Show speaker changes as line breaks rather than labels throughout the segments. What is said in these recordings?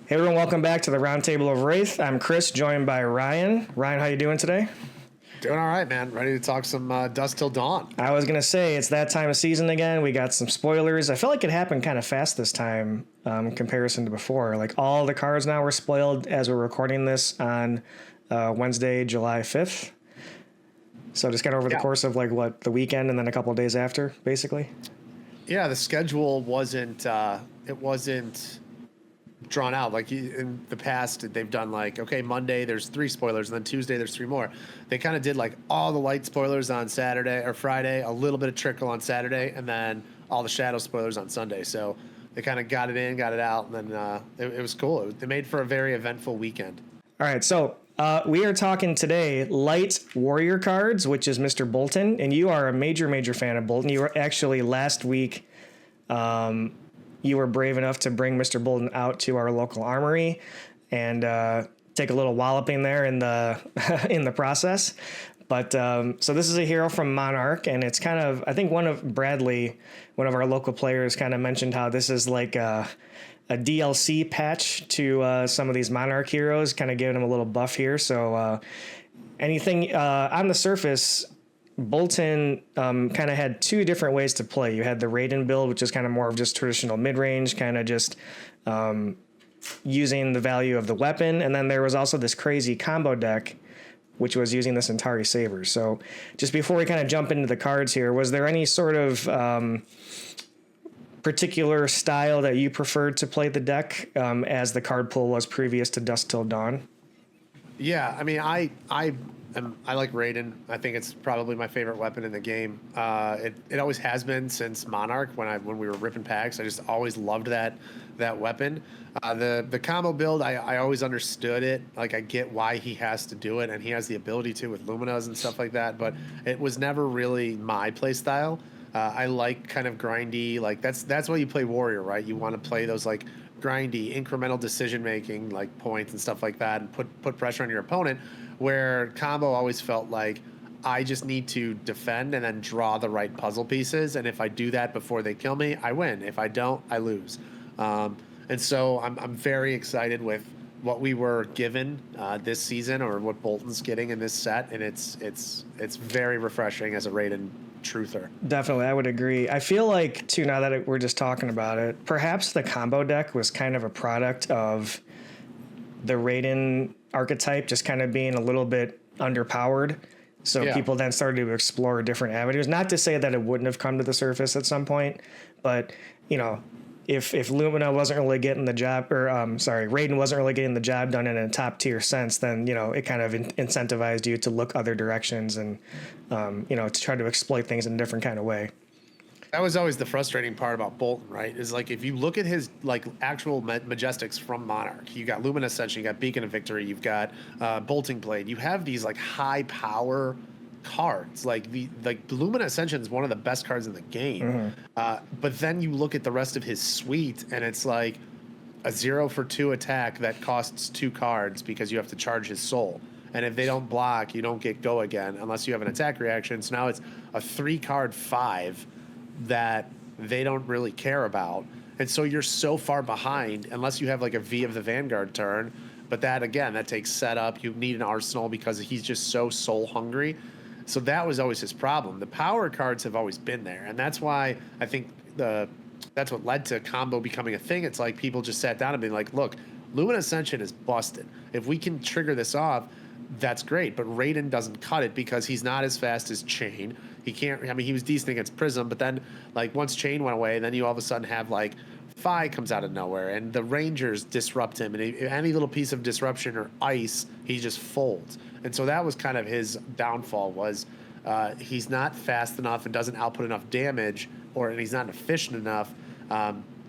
Hey everyone, welcome back to the Roundtable of Wraith. I'm Chris, joined by Ryan. Ryan, how you doing today?
Doing all right, man. Ready to talk some Dusk Till Dawn.
I was going to say, it's that time of season again. We got some spoilers. I felt like it happened kind of fast this time in comparison to before. Like all the cards now were spoiled as we're recording this on Wednesday, July 5th. So just kind of over the course of the weekend and then a couple of days after, basically.
Yeah, the schedule wasn't drawn out like in the past. They've done okay, Monday there's 3 spoilers and then Tuesday there's 3 more. They kind of did all the light spoilers on Saturday or Friday, a little bit of trickle on Saturday, and then all the shadow spoilers on Sunday. So they kind of got it in, got it out, and then it was cool. They made for a very eventful weekend.
All right, so we are talking today light warrior cards, which is Mr. Bolton, and you are a major fan of Bolton. You were actually last week you were brave enough to bring Mr. Bolton out to our local armory and take a little walloping there in the in the process. But so this is a hero from Monarch, and it's kind of, I think one of our local players, kind of mentioned how this is like a DLC patch to some of these Monarch heroes, kind of giving them a little buff here. So anything on the surface, Bolton kind of had 2 different ways to play. You had the Raiden build, which is kind of more of just traditional mid-range, kind of just using the value of the weapon. And then there was also this crazy combo deck, which was using the Centauri Sabers. So just before we kind of jump into the cards here, was there any sort of particular style that you preferred to play the deck as the card pool was previous to Dusk Till Dawn?
Yeah, I mean, I like Raiden. I think it's probably my favorite weapon in the game. It always has been since Monarch when we were ripping packs. I just always loved that weapon. The combo build, I always understood it. Like, I get why he has to do it, and he has the ability to with Luminas and stuff like that. But it was never really my play style. I like kind of grindy. Like that's why you play Warrior, right? You want to play those grindy, incremental decision making points and stuff like that, and put pressure on your opponent. Where combo always felt like I just need to defend and then draw the right puzzle pieces, and if I do that before they kill me, I win. If I don't, I lose. And so I'm very excited with what we were given this season, or what Bolton's getting in this set, and it's very refreshing as a Raiden truther.
Definitely, I would agree. I feel like, too, now that we're just talking about it, perhaps the combo deck was kind of a product of the Raiden archetype just kind of being a little bit underpowered. So people then started to explore different avenues. Not to say that it wouldn't have come to the surface at some point, but, you know, if Lumina wasn't really getting the job, or Raiden wasn't really getting the job done in a top tier sense, then, you know, it kind of incentivized you to look other directions and, to try to exploit things in a different kind of way.
That was always the frustrating part about Bolton, right? Is if you look at his actual Majestics from Monarch, you got Lumina Ascension, you got Beacon of Victory, you've got Bolting Blade. You have these high power cards. Lumina Ascension is one of the best cards in the game. Mm-hmm. But then you look at the rest of his suite, and it's a 0-for-2 attack that costs 2 cards because you have to charge his soul. And if they don't block, you don't get go again unless you have an attack reaction. So now it's a 3-card 5 that they don't really care about. And so you're so far behind unless you have a V of the Vanguard turn. But that, again, that takes setup. You need an arsenal because he's just so soul hungry. So that was always his problem. The power cards have always been there. And that's why I think that's what led to combo becoming a thing. It's people just sat down and been like, look, Lumina Ascension is busted. If we can trigger this off, that's great. But Raiden doesn't cut it because he's not as fast as Chain. He can't, I mean, he was decent against Prism, but then once Chain went away, then you all of a sudden have Phi comes out of nowhere, and the Rangers disrupt him, and any little piece of disruption or ice, he just folds. And so that was kind of his downfall, was he's not fast enough and doesn't output enough damage, and he's not efficient enough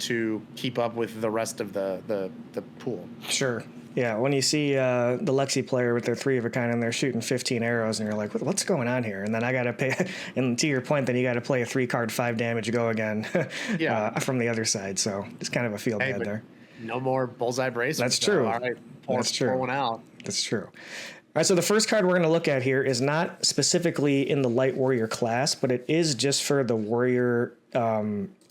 to keep up with the rest of the pool.
Sure. Yeah, when you see the Lexi player with their 3 of a kind and they're shooting 15 arrows, and you're like, what's going on here? And then I got to pay, and to your point, then you got to play a 3-card 5 damage go again from the other side. So it's kind of a feel bad there.
No more bullseye brace.
That's true.
All right, pour one out.
That's true. All right, so the first card we're going to look at here is not specifically in the Light Warrior class, but it is just for the Warrior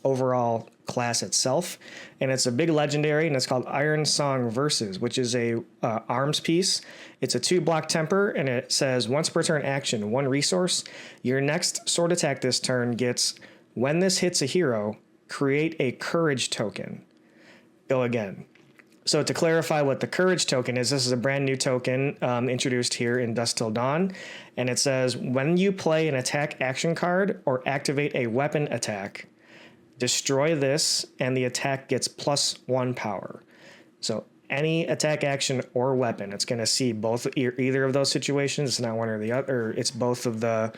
overall class itself, and it's a big legendary, and it's called Iron Song Versus, which is a arms piece. It's a 2-block temper, and it says once per turn action, 1 resource. Your next sword attack this turn gets, when this hits a hero, create a courage token. Go again. So to clarify what the courage token is, this is a brand new token introduced here in Dusk Till Dawn. And it says, when you play an attack action card or activate a weapon attack, destroy this and the attack gets +1 power. So any attack action or weapon, it's going to see both, either of those situations. It's not one or the other. It's both of the...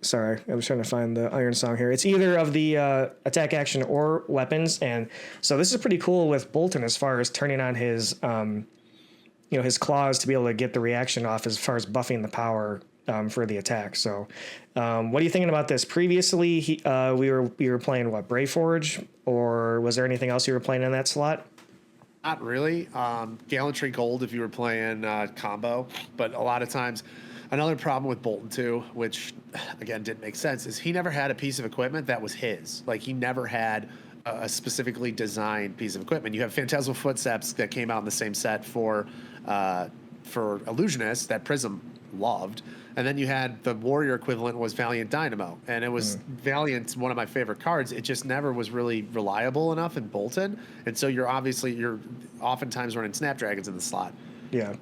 Sorry, I was trying to find the Iron Song here. It's either of the attack action or weapons, and so this is pretty cool with Boltyn as far as turning on his, his claws to be able to get the reaction off as far as buffing the power for the attack. So, what are you thinking about this? Previously, we were playing what, Braveforge, or was there anything else you were playing in that slot?
Not really. Gallantry Gold if you were playing combo, but a lot of times. Another problem with Boltyn too, which again didn't make sense, is he never had a piece of equipment that was his. Like he never had a specifically designed piece of equipment. You have Phantasmal Footsteps that came out in the same set for Illusionist that Prism loved, and then you had the Warrior equivalent was Valiant Dynamo, and it was Valiant's one of my favorite cards. It just never was really reliable enough in Boltyn, and so you're oftentimes running Snapdragons in the slot.
Yeah.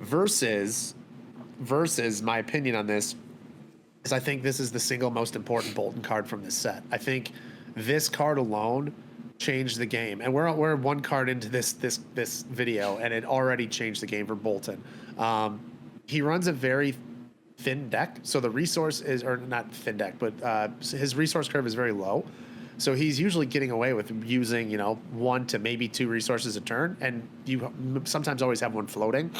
Versus my opinion on this is I think this is the single most important Boltyn card from this set. I think this card alone changed the game, and we're 1 card into this video, and it already changed the game for Boltyn. He runs a very thin deck, so the resource is, or not thin deck, but his resource curve is very low. So he's usually getting away with using 1 to maybe 2 resources a turn, and you sometimes always have 1 floating.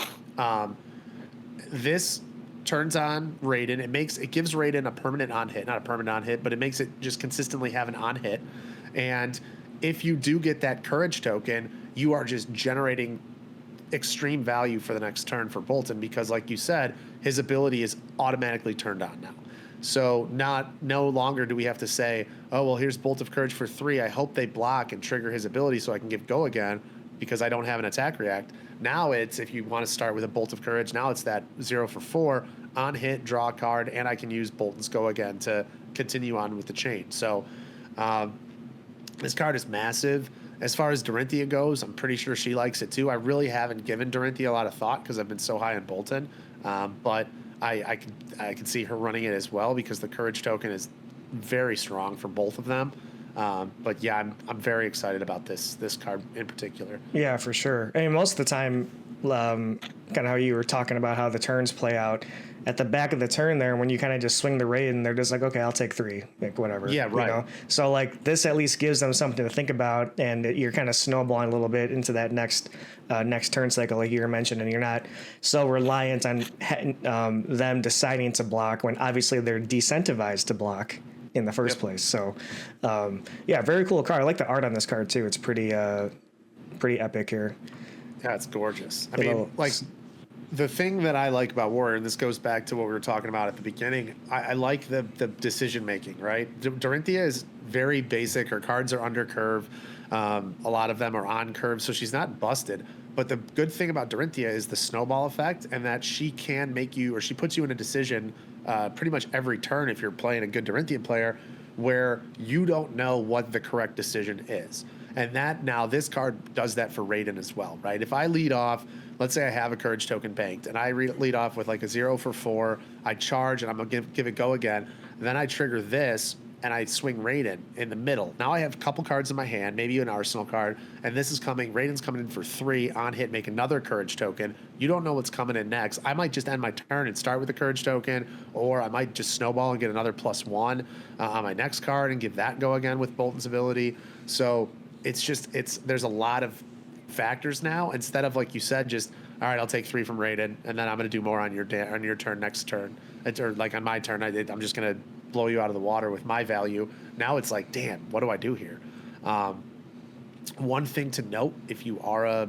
This turns on Raiden. It gives Raiden a permanent on hit, not a permanent on hit, but it makes it just consistently have an on hit. And if you do get that courage token, you are just generating extreme value for the next turn for Boltyn, because like you said, his ability is automatically turned on now. So no longer do we have to say, oh, well, here's Bolt of Courage for 3. I hope they block and trigger his ability so I can give go again because I don't have an attack react. Now it's, if you want to start with a Bolt of Courage, now it's that 0 for 4 on hit, draw a card, and I can use Boltyn's Go again to continue on with the chain. So this card is massive. As far as Dorinthia goes, I'm pretty sure she likes it too. I really haven't given Dorinthia a lot of thought because I've been so high on Boltyn, but I can see her running it as well because the Courage token is very strong for both of them. But yeah, I'm very excited about this card in particular.
Yeah, for sure. I mean, most of the time, kind of how you were talking about how the turns play out at the back of the turn there, when you kind of just swing the raid and they're just like, okay, I'll take 3, like whatever.
Yeah, right.
You know? So like this at least gives them something to think about, and you're kind of snowballing a little bit into that next turn cycle, like you were mentioning, and you're not so reliant on them deciding to block when obviously they're decentivized to block in the first place. So yeah, very cool card. I like the art on this card too. It's pretty epic here.
Yeah, it's gorgeous. I mean, like the thing that I like about Warrior, and this goes back to what we were talking about at the beginning, I like the decision making, right? Dorinthia is very basic. Her cards are under curve. A lot of them are on curve, so she's not busted. But the good thing about Dorinthia is the snowball effect, and that she can make you, or she puts you in a decision pretty much every turn if you're playing a good Dorinthia player, where you don't know what the correct decision is. And this card does that for Raiden as well, right? If I lead off, let's say I have a Courage token banked, and I lead off with like a 0 for 4, I charge, and I'm going to give it go again, then I trigger this, and I swing Raiden in the middle. Now I have a couple cards in my hand, maybe an Arsenal card, and this is coming, Raiden's coming in for 3, on hit, make another Courage token. You don't know what's coming in next. I might just end my turn and start with a Courage token, or I might just snowball and get another +1 on my next card and give that go again with Boltyn's ability. So there's a lot of factors now, instead of, like you said, just, all right, I'll take 3 from Raiden, and then I'm going to do more on your turn next turn. Or like on my turn, I'm just going to blow you out of the water with my value. Now it's like, damn, what do I do here? One thing to note, if you are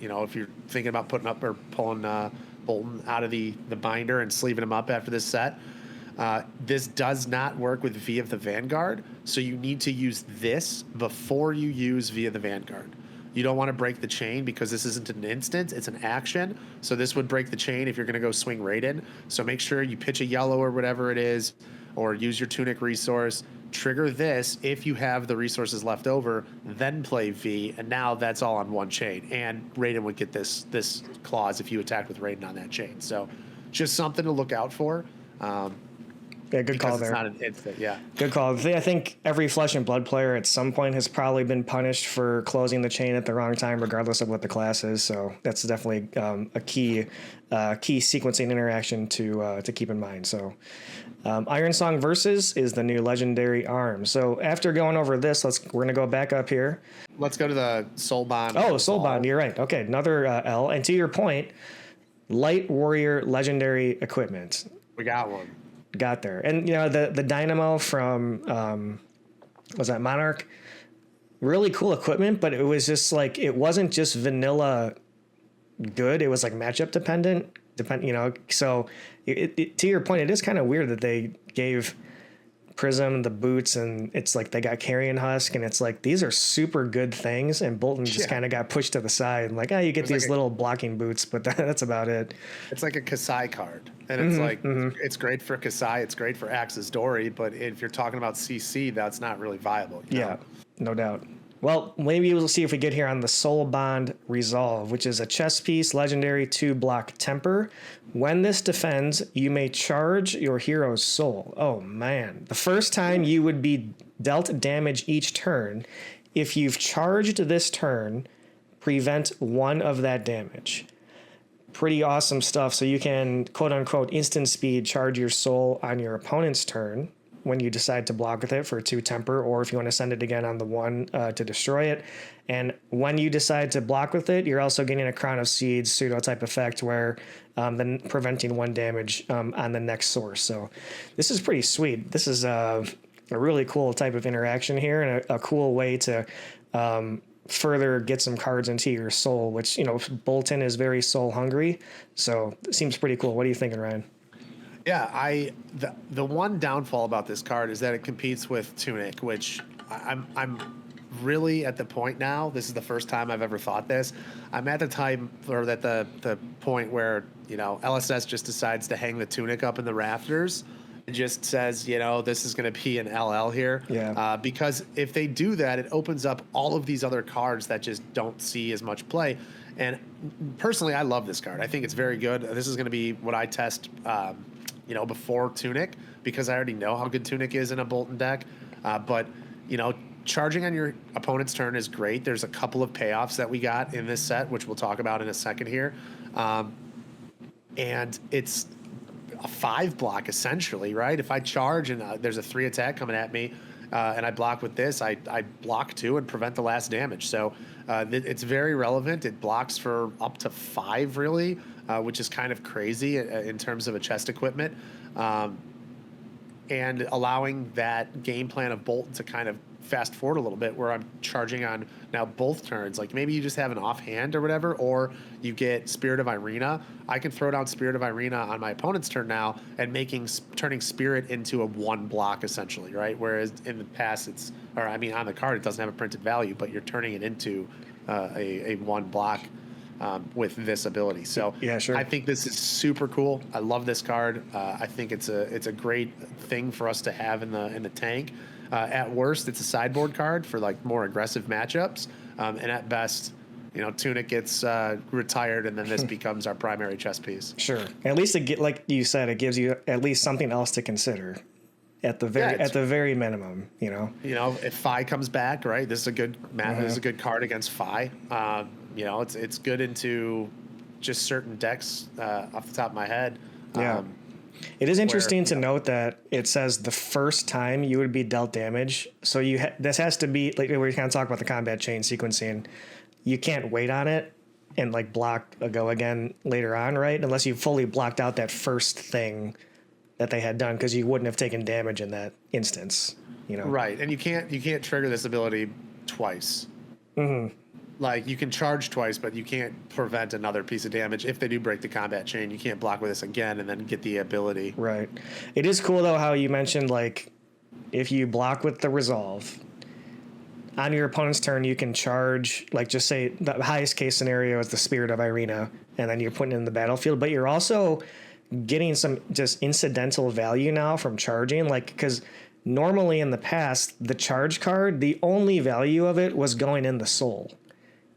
if you're thinking about putting up or pulling Boltyn out of the binder and sleeving him up after this set, This does not work with V of the Vanguard, so you need to use this before you use V of the Vanguard. You don't want to break the chain because this isn't an instant, it's an action. So this would break the chain if you're going to go swing Raiden. So make sure you pitch a yellow or whatever it is, or use your Tunic resource. Trigger this if you have the resources left over, then play V, and now that's all on one chain. And Raiden would get this clause if you attack with Raiden on that chain. So just something to look out for.
Yeah, good call there.
It's not an instant, yeah.
Good call. I think every Flesh and Blood player at some point has probably been punished for closing the chain at the wrong time, regardless of what the class is. So that's definitely a key sequencing interaction to keep in mind. So Iron Song Versus is the new legendary arm. So after going over this, we're gonna go back up here.
Let's go to the Soul Bond.
Oh, Soul Bond. You're right. Okay, another L. And to your point, Light Warrior legendary equipment.
We got one.
Got there. And the dynamo from was that Monarch, really cool equipment, but it was just like, it wasn't just vanilla good, it was like matchup dependent, so to your point, it is kind of weird that they gave Prism the boots, and it's like they got Carrion Husk, and it's like these are super good things, and Bolton just kind of got pushed to the side, and like, you get these little blocking boots, but that's about it.
It's like a Kasai card, and it's it's great for Kasai, it's great for Axis Dory, but if you're talking about CC, that's not really viable.
Yeah, no doubt. Well, maybe we'll see if we get here on the Soul Bond Resolve, which is a chess piece, legendary 2-block temper. When this defends, you may charge your hero's soul. Oh, man. The first time you would be dealt damage each turn. If you've charged this turn, prevent one of that damage. Pretty awesome stuff. So you can, quote-unquote, instant speed charge your soul on your opponent's turn when you decide to block with it for 2 temper, or if you want to send it again on the 1 to destroy it. And when you decide to block with it, you're also getting a Crown of Seeds pseudo type effect where then preventing 1 damage on the next source. So this is pretty sweet. This is a really cool type of interaction here, and a cool way to further get some cards into your soul, which, Bolton is very soul hungry. So it seems pretty cool. What are you thinking, Ryan?
Yeah, the one downfall about this card is that it competes with Tunic, which I'm really at the point now. This is the first time I've ever thought this. I'm at the time, or at the point where LSS just decides to hang the Tunic up in the rafters. It just says, this is going to be an LL here.
Yeah.
Because if they do that, it opens up all of these other cards that just don't see as much play. And personally, I love this card. I think it's very good. This is going to be what I test before Tunic, because I already know how good Tunic is in a Bolton deck. But charging on your opponent's turn is great. There's a couple of payoffs that we got in this set, which we'll talk about in a second here. And it's a 5-block essentially, right? If I charge and there's a 3 attack coming at me, and I block with this, I block 2 and prevent the last damage. So it's very relevant. It blocks for up to 5, really, which is kind of crazy in terms of a chest equipment. And allowing that game plan of Bolton to kind of fast forward a little bit, where I'm charging on now both turns. Like maybe you just have an offhand or whatever, or you get Spirit of Irina. I can throw down Spirit of Irina on my opponent's turn now and turning Spirit into a 1-block essentially, right? Whereas in the past on the card it doesn't have a printed value, but you're turning it into a 1-block with this ability. So
yeah, sure.
I think this is super cool. I love this card. I think it's a great thing for us to have in the tank. At worst, it's a sideboard card for like more aggressive matchups, and at best, Tunic gets retired, and then this becomes our primary chess piece.
Sure. At least like you said, it gives you at least something else to consider. At the very minimum,
if Phi comes back, right? This is a good This is a good card against Phi. It's good into just certain decks off the top of my head.
Yeah. It is interesting to note that it says the first time you would be dealt damage. So this has to be like we kind of talk about the combat chain sequencing. You can't wait on it and like block a go again later on, right? Unless you fully blocked out that first thing that they had done, because you wouldn't have taken damage in that instance. Right,
and you can't trigger this ability twice.
Mm-hmm.
like you can charge twice, but you can't prevent another piece of damage. If they do break the combat chain, you can't block with this again and then get the ability.
Right. It is cool though how you mentioned like if you block with the resolve on your opponent's turn, you can charge, like just say the highest case scenario is the Spirit of Irina, and then you're putting it in the battlefield, but you're also getting some just incidental value now from charging, like because normally in the past the charge card, the only value of it was going in the soul.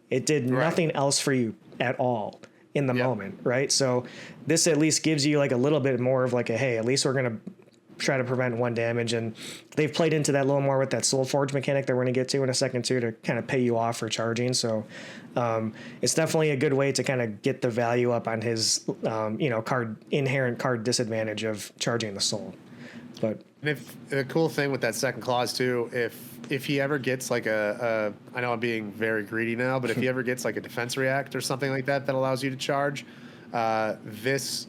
It did nothing else for you at all in the moment, right? So this at least gives you like a little bit more of like a, hey, at least we're going to try to prevent 1 damage. And they've played into that a little more with that Soul Forge mechanic that we're going to get to in a second too, to kind of pay you off for charging. So it's definitely a good way to kind of get the value up on his, inherent card disadvantage of charging the soul. But
and if the cool thing with that second clause too, if he ever gets like I know I'm being very greedy now, but if he ever gets like a defense react or something like that allows you to charge, this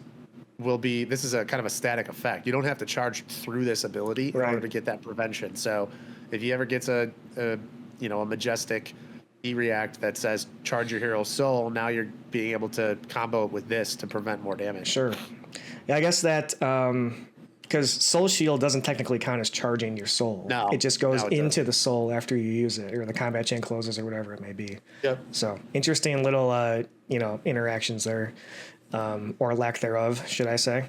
is a kind of a static effect. You don't have to charge through this ability in order to get that prevention. So if he ever gets a majestic E-react that says charge your hero's soul, now you're being able to combo it with this to prevent more damage.
Sure. Yeah, I guess that because Soul Shield doesn't technically count as charging your soul.
No.
It just goes into the soul after you use it, or the combat chain closes, or whatever it may be.
Yep.
So interesting little interactions there. Or lack thereof, should I say.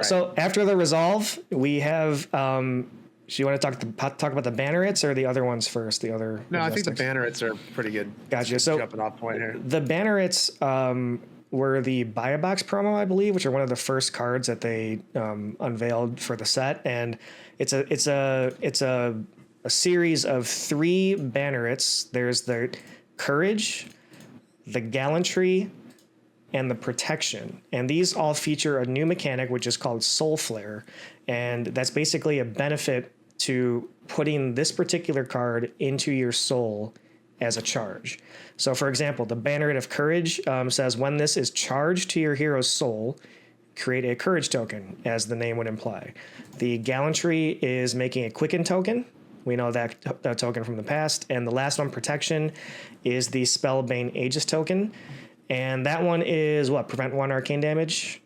So after the resolve, we have, do you want to talk about the bannerets or the other ones first? The other
No, I think the bannerets are pretty good.
Gotcha. So
jumping off point here.
The bannerets were the Buy a Box promo, I believe, which are one of the first cards that they unveiled for the set. And it's a series of 3 bannerets. There's the Courage, the Gallantry, and the Protection. And these all feature a new mechanic, which is called Soul Flare. And that's basically a benefit to putting this particular card into your soul as a charge. So for example, the Banneret of Courage says when this is charged to your hero's soul, create a Courage token, as the name would imply. The Gallantry is making a Quicken token. We know that token from the past. And the last one, Protection, is the Spellbane Aegis token. And that one is prevent 1 arcane damage?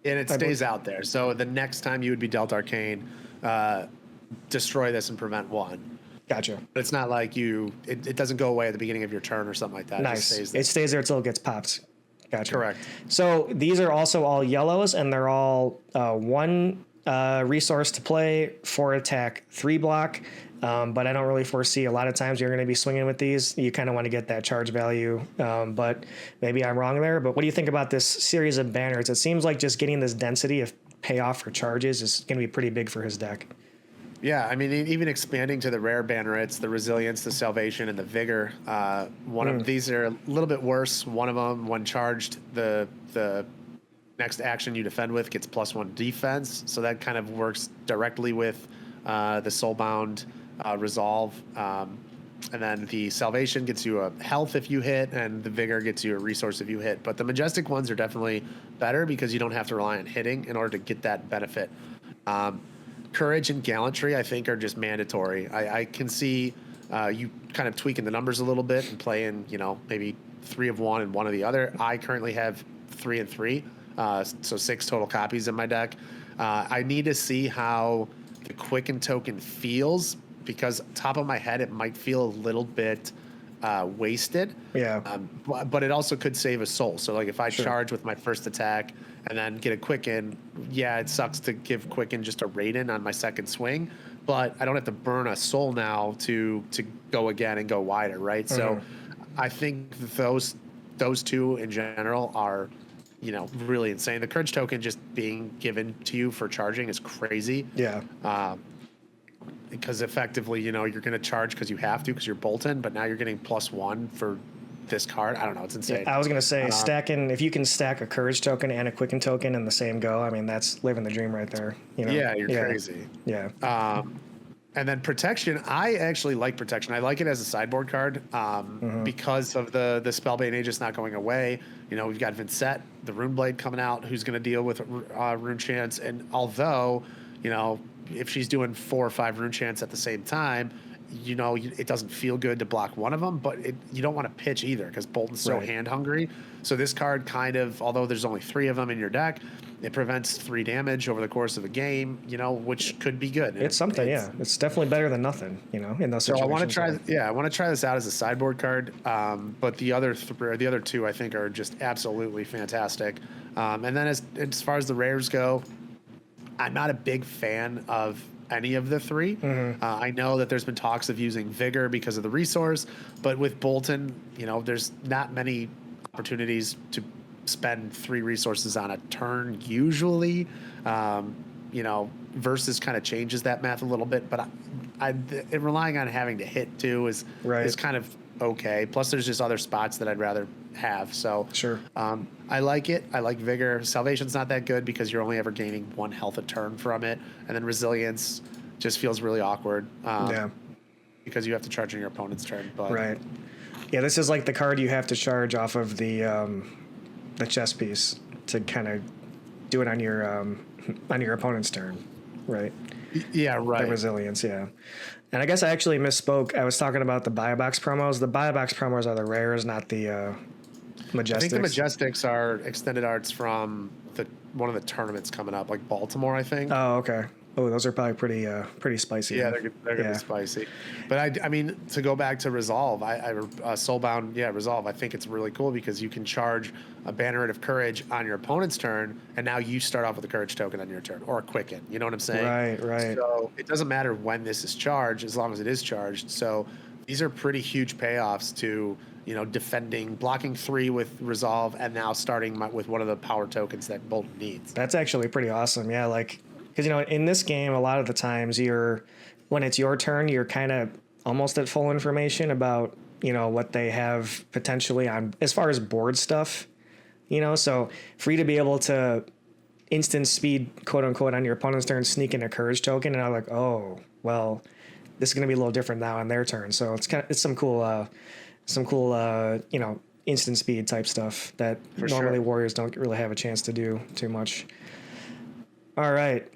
And it stays out there. So the next time you would be dealt arcane, destroy this and prevent 1.
Gotcha.
But it's not like it doesn't go away at the beginning of your turn or something like that.
Nice.
It
stays there until it gets popped. Gotcha.
Correct.
So these are also all yellows, and they're all 1 resource to play, 4 attack, 3 block. But I don't really foresee a lot of times you're going to be swinging with these. You kind of want to get that charge value, but maybe I'm wrong there. But what do you think about this series of banners? It seems like just getting this density of payoff for charges is going to be pretty big for his deck.
Yeah, I mean, even expanding to the rare bannerets, the Resilience, the Salvation, and the Vigor. One of these are a little bit worse. One of them, when charged, the next action you defend with gets +1 defense. So that kind of works directly with the Soulbound Resolve. And then the Salvation gets you a health if you hit, and the Vigor gets you a resource if you hit. But the Majestic ones are definitely better because you don't have to rely on hitting in order to get that benefit. Courage and Gallantry, I think, are just mandatory. I can see you kind of tweaking the numbers a little bit and playing, maybe 3 of one and 1 of the other. I currently have 3 and 3, so 6 total copies in my deck. I need to see how the Quicken token feels, because top of my head, it might feel a little bit wasted.
Yeah.
But it also could save a soul. So like if I charge with my first attack and then get a Quicken, yeah, it sucks to give Quicken just a Raiden on my second swing, but I don't have to burn a soul now to go again and go wider, right? So I think those 2 in general are, really insane. The Courage token just being given to you for charging is crazy.
Yeah.
Because effectively, you're going to charge because you have to, because you're Bolton, but now you're getting +1 for this card. I don't know. It's insane.
Yeah, I was going to say, if you can stack a Courage token and a Quicken token in the same go, I mean, that's living the dream right there.
Yeah, you're crazy.
Yeah.
And then Protection, I actually like Protection. I like it as a sideboard card because of the Spellbane Aegis not going away. We've got Vincent, the Runeblade, coming out, who's going to deal with Rune Chants. And although, if she's doing 4 or 5 Rune Chants at the same time, it doesn't feel good to block one of them, but you don't want to pitch either because Bolton's so hand hungry. So this card kind of, although there's only 3 of them in your deck, it prevents 3 damage over the course of a game, which could be good.
It's something, It's definitely better than nothing, in those situations.
So I want to try this out as a sideboard card. But the other 2 I think are just absolutely fantastic. And then as far as the rares go, I'm not a big fan of any of the 3. I know that there's been talks of using Vigor because of the resource, but with Bolton, there's not many opportunities to spend 3 resources on a turn usually. Versus kind of changes that math a little bit, but I relying on having to hit 2 is kind of okay. Plus, there's just other spots that I'd rather have. So
sure,
I like it. I like Vigor. Salvation's not that good because you're only ever gaining 1 health a turn from it, and then Resilience just feels really awkward. Because you have to charge on your opponent's turn. But
this is like the card you have to charge off of the chess piece to kind of do it on your opponent's turn, right?
Yeah, right.
The Resilience, yeah. And I guess I actually misspoke. I was talking about the buy box promos. The buy box promos are the rares, not the Majestics.
I think the Majestics are extended arts from one of the tournaments coming up, like Baltimore, I think.
Oh, okay. Oh, those are probably pretty spicy.
Yeah, they're gonna be spicy. But I mean, to go back to Resolve, Soulbound, Resolve. I think it's really cool because you can charge a Banneret of Courage on your opponent's turn, and now you start off with a Courage token on your turn, or a Quicken. You know what I'm saying?
Right.
So it doesn't matter when this is charged, as long as it is charged. So these are pretty huge payoffs to blocking 3 with Resolve, and now starting with one of the power tokens that Bolton needs.
That's actually pretty awesome. Yeah, because in this game, a lot of the times when it's your turn, you're kind of almost at full information about what they have potentially on as far as board stuff. So for you to be able to instant speed, quote unquote, on your opponent's turn, sneak in a Courage token, and I'm like, oh well, this is going to be a little different now on their turn. So it's some cool instant speed type stuff that normally Warriors don't really have a chance to do too much. All right.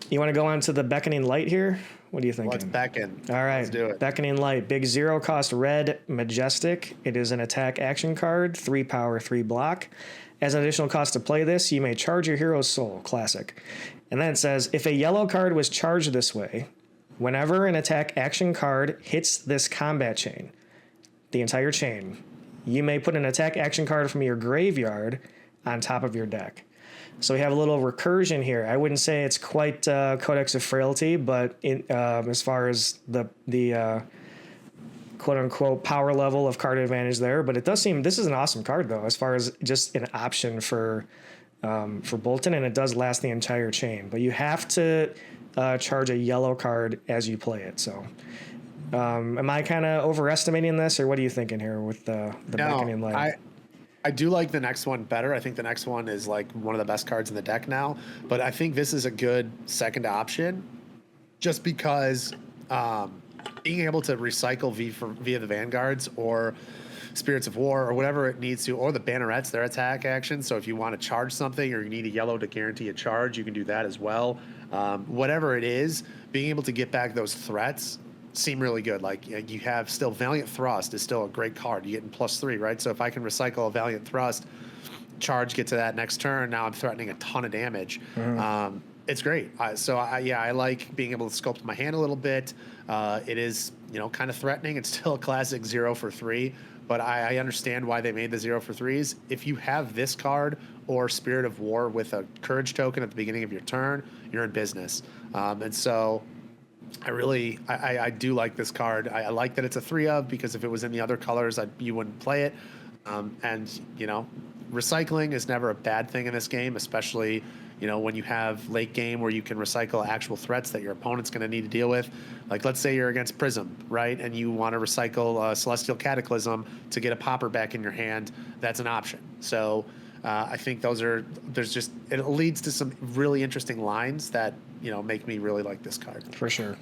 You want to go on to the Beckoning Light here? What are you thinking?
Let's beckon.
All right.
Let's do it.
Beckoning Light. Big 0-cost red Majestic. It is an attack action card. 3 power, 3 block. As an additional cost to play this, you may charge your hero's soul. Classic. And then it says, if a yellow card was charged this way, whenever an attack action card hits this combat chain, the entire chain, you may put an attack action card from your graveyard on top of your deck. So we have a little recursion here. I wouldn't say it's quite Codex of Frailty, but as far as the quote-unquote power level of card advantage there. But it does seem this is an awesome card, though, as far as just an option for Bolton, and it does last the entire chain. But you have to charge a yellow card as you play it. So am I kind of overestimating this, or what are you thinking here with the Beckoning Light?
I do like the next one better. I think the next one is like one of the best cards in the deck now. But I think this is a good second option just because being able to recycle via the Vanguards or Spirits of War or whatever it needs to, or the Bannerets, their attack action. So if you want to charge something or you need a yellow to guarantee a charge, you can do that as well. Whatever it is, being able to get back those threats seem really good. Like you have still Valiant Thrust is still a great card. You get in +3, right? So if I can recycle a Valiant Thrust, charge, get to that next turn, now I'm threatening a ton of damage. It's great. I like being able to sculpt my hand a little bit. It is kind of threatening. It's still a classic 0 for 3, but I understand why they made the 0 for 3s. If you have this card or Spirit of War with a Courage token at the beginning of your turn, you're in business. And so I do like this card. I like that it's a 3 of, because if it was in the other colors, you wouldn't play it. Recycling is never a bad thing in this game, especially when you have late game where you can recycle actual threats that your opponent's going to need to deal with. Like, let's say you're against Prism, right? And you want to recycle Celestial Cataclysm to get a popper back in your hand. That's an option. So I think it leads to some really interesting lines that make me really like this card.
For sure.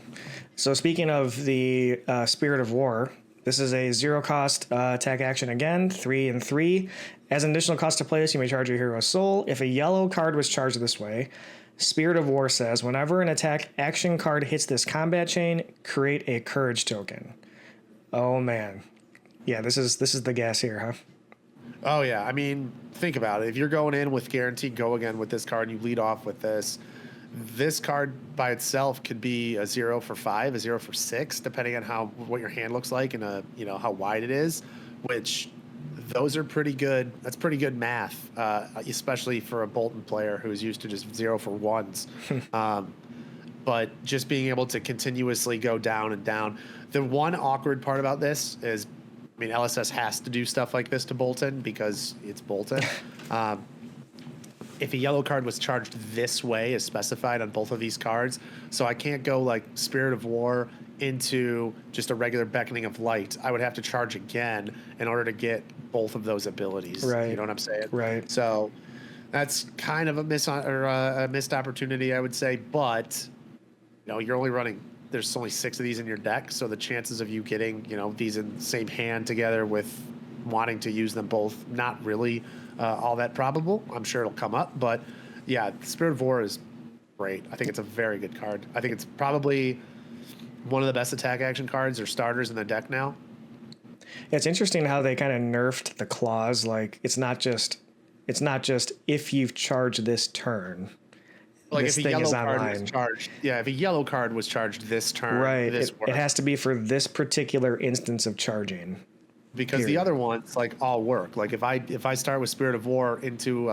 So speaking of the Spirit of War, this is a 0-cost attack action again, 3 and 3. As an additional cost to play this, you may charge your hero's soul. If a yellow card was charged this way, Spirit of War says, whenever an attack action card hits this combat chain, create a courage token. Oh man. Yeah, this is the gas here, huh?
Oh yeah, I mean, think about it. If you're going in with guaranteed go again with this card, and you lead off with this card by itself could be a 0 for 5, a 0 for 6, depending on what your hand looks like and how wide it is. Which those are pretty good. That's pretty good math, especially for a Bolton player who's used to just 0 for 1s. But just being able to continuously go down and down. The one awkward part about this is, I mean, LSS has to do stuff like this to Bolton because it's Bolton. If a yellow card was charged this way, as specified on both of these cards, so I can't go like Spirit of War into just a regular Beckoning of Light. I would have to charge again in order to get both of those abilities.
Right.
You know what I'm saying?
Right.
So that's kind of a missed opportunity, I would say. But you're only running. There's only 6 of these in your deck, so the chances of you getting these in the same hand together with wanting to use them both, not really all that probable. I'm sure it'll come up, but yeah, Spirit of War is great. I think it's a very good card. I think it's probably one of the best attack action cards or starters in the deck now.
It's interesting how they kind of nerfed the clause. Like it's not just if you've charged this turn.
Like
this
if a
thing
yellow
is
card
online.
was charged, if a yellow card was charged this turn,
Right.
this
It has to be for this particular instance of charging.
because the other ones like all work. Like if I start with Spirit of War into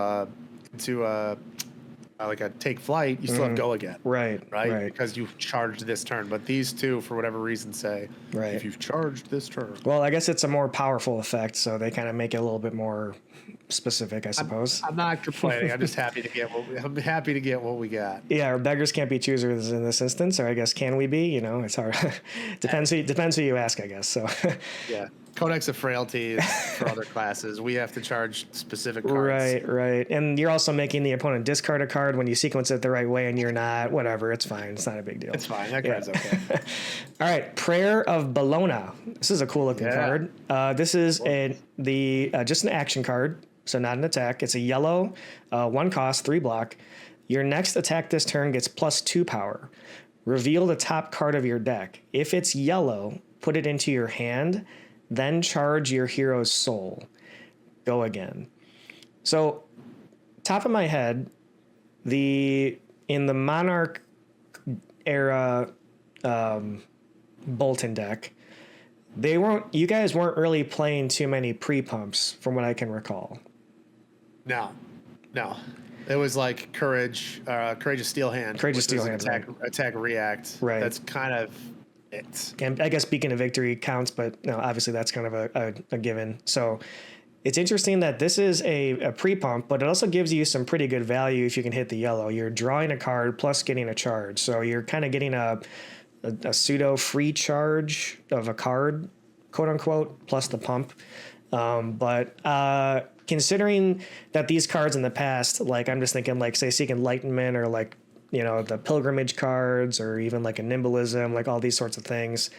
like a take flight, you still have go again.
Right.
Because you've charged this turn. But these two, for whatever reason, say if you've charged this turn.
Well, I guess it's a more powerful effect, so they kind of make it a little bit more specific, I suppose.
I'm not complaining. I'm just happy to get what we got.
Yeah, or beggars can't be choosers in this instance, or I guess can we be? It's hard. depends who you ask, I guess. So
yeah. Codex of Frailty for other classes. We have to charge specific cards.
Right. And you're also making the opponent discard a card when you sequence it the right way and you're not. Whatever, it's fine. It's not a big deal.
It's fine. That card's okay.
All right, Prayer of Bologna. This is a cool looking card. This is just an action card, so not an attack. It's a yellow, 1 cost, 3 block. Your next attack this turn gets +2 power. Reveal the top card of your deck. If it's yellow, put it into your hand. Then charge your hero's soul. Go again. So, top of my head, in the Monarch era Bolton deck, you guys weren't really playing too many pre-pumps from what I can recall.
No. It was like Courageous Steel Hand.
Courageous Steel Hand.
Attack, react.
Right.
That's kind of it.
And I guess Beacon of Victory counts, but no, obviously that's kind of a given. So it's interesting that this is a pre-pump, but it also gives you some pretty good value if you can hit the yellow. You're drawing a card plus getting a charge. So you're kind of getting a pseudo free charge of a card, quote unquote, plus the pump. But considering that these cards in the past, like I'm just thinking like say Seek Enlightenment or like, the pilgrimage cards or even like a Nimbalism, like all these sorts of things.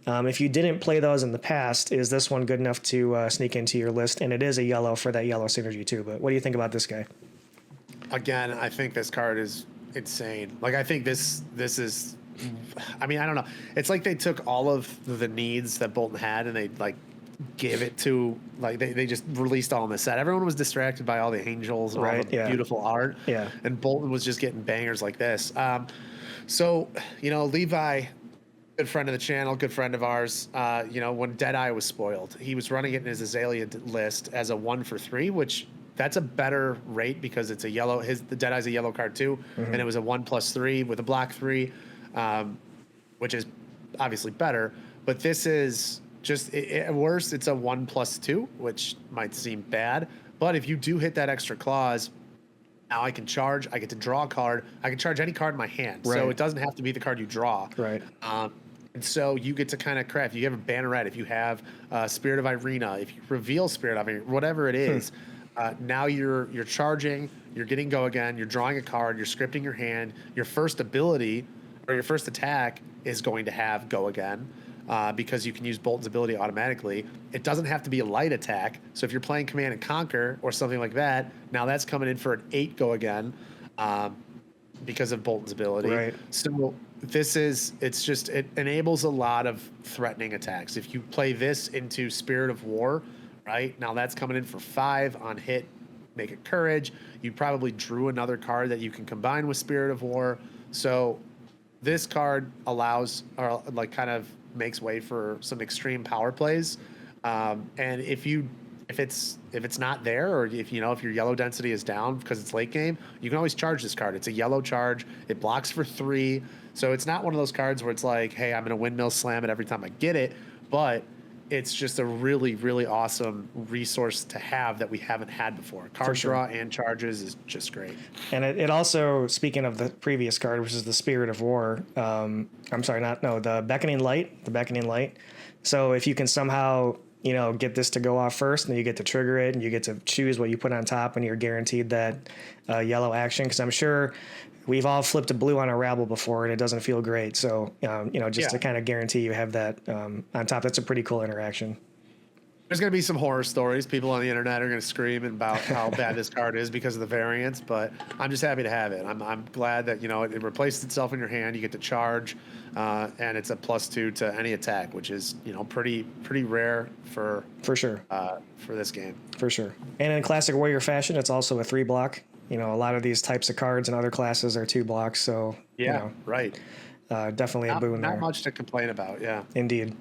If you didn't play those in the past, is this one good enough to sneak into your list? And it is a yellow for that yellow synergy too. But what do you think about this guy?
Again, I think this card is insane. Like I think this is, I mean, I don't know. It's like they took all of the needs that Bolton had and they like gave it to like they just released all in the set. Everyone was distracted by all the angels and all the beautiful art.
Yeah.
And Bolton was just getting bangers like this. So, Levi, good friend of the channel, good friend of ours, when Deadeye was spoiled, he was running it in his Azalea list as a 1 for 3, which that's a better rate because it's a yellow. The Deadeye's a yellow card too. And it was a 1+3 with a black 3, which is obviously better. But this is just at worst, it's a 1+2, which might seem bad. But if you do hit that extra clause, now I can charge. I get to draw a card. I can charge any card in my hand.
Right.
So it doesn't have to be the card you draw.
Right.
And so you get to kind of craft. You have a Banneret. If you have Spirit of Irina, if you reveal Spirit of Irina, whatever it is, now you're charging. You're getting go again. You're drawing a card. You're scripting your hand. Your first ability or your first attack is going to have go again. Because you can use Bolton's ability automatically. It doesn't have to be a light attack. So if you're playing Command and Conquer or something like that, now that's coming in for an 8 go again. because of Bolton's ability.
Right.
So it enables a lot of threatening attacks. If you play this into Spirit of War, right now that's coming in for 5 on hit, make it courage. You probably drew another card that you can combine with Spirit of War. So this card allows, or like kind of makes way for some extreme power plays. And if it's not there, or if your yellow density is down because it's late game, you can always charge this card. It's a yellow charge. It blocks for 3. So it's not one of those cards where it's like, hey, I'm gonna windmill slam it every time I get it, but it's just a really, really awesome resource to have that we haven't had before. Card draw and charges is just great.
And it also, speaking of the previous card, which is the Spirit of War, the Beckoning Light, So if you can somehow, get this to go off first, and then you get to trigger it, and you get to choose what you put on top, and you're guaranteed that yellow action. Because I'm sure we've all flipped a blue on a rabble before, and it doesn't feel great. So, to kind of guarantee you have that on top, that's a pretty cool interaction.
There's going to be some horror stories. People on the internet are going to scream about how bad this card is because of the variants, but I'm just happy to have it. I'm glad that, it replaced itself in your hand. You get to charge, and it's a +2 to any attack, which is, pretty rare for
sure
for this game.
For sure. And in classic Warrior fashion, it's also a 3-block. A lot of these types of cards and other classes are 2 blocks. So,
right.
Definitely a boon there.
Not much to complain about. Yeah.
Indeed.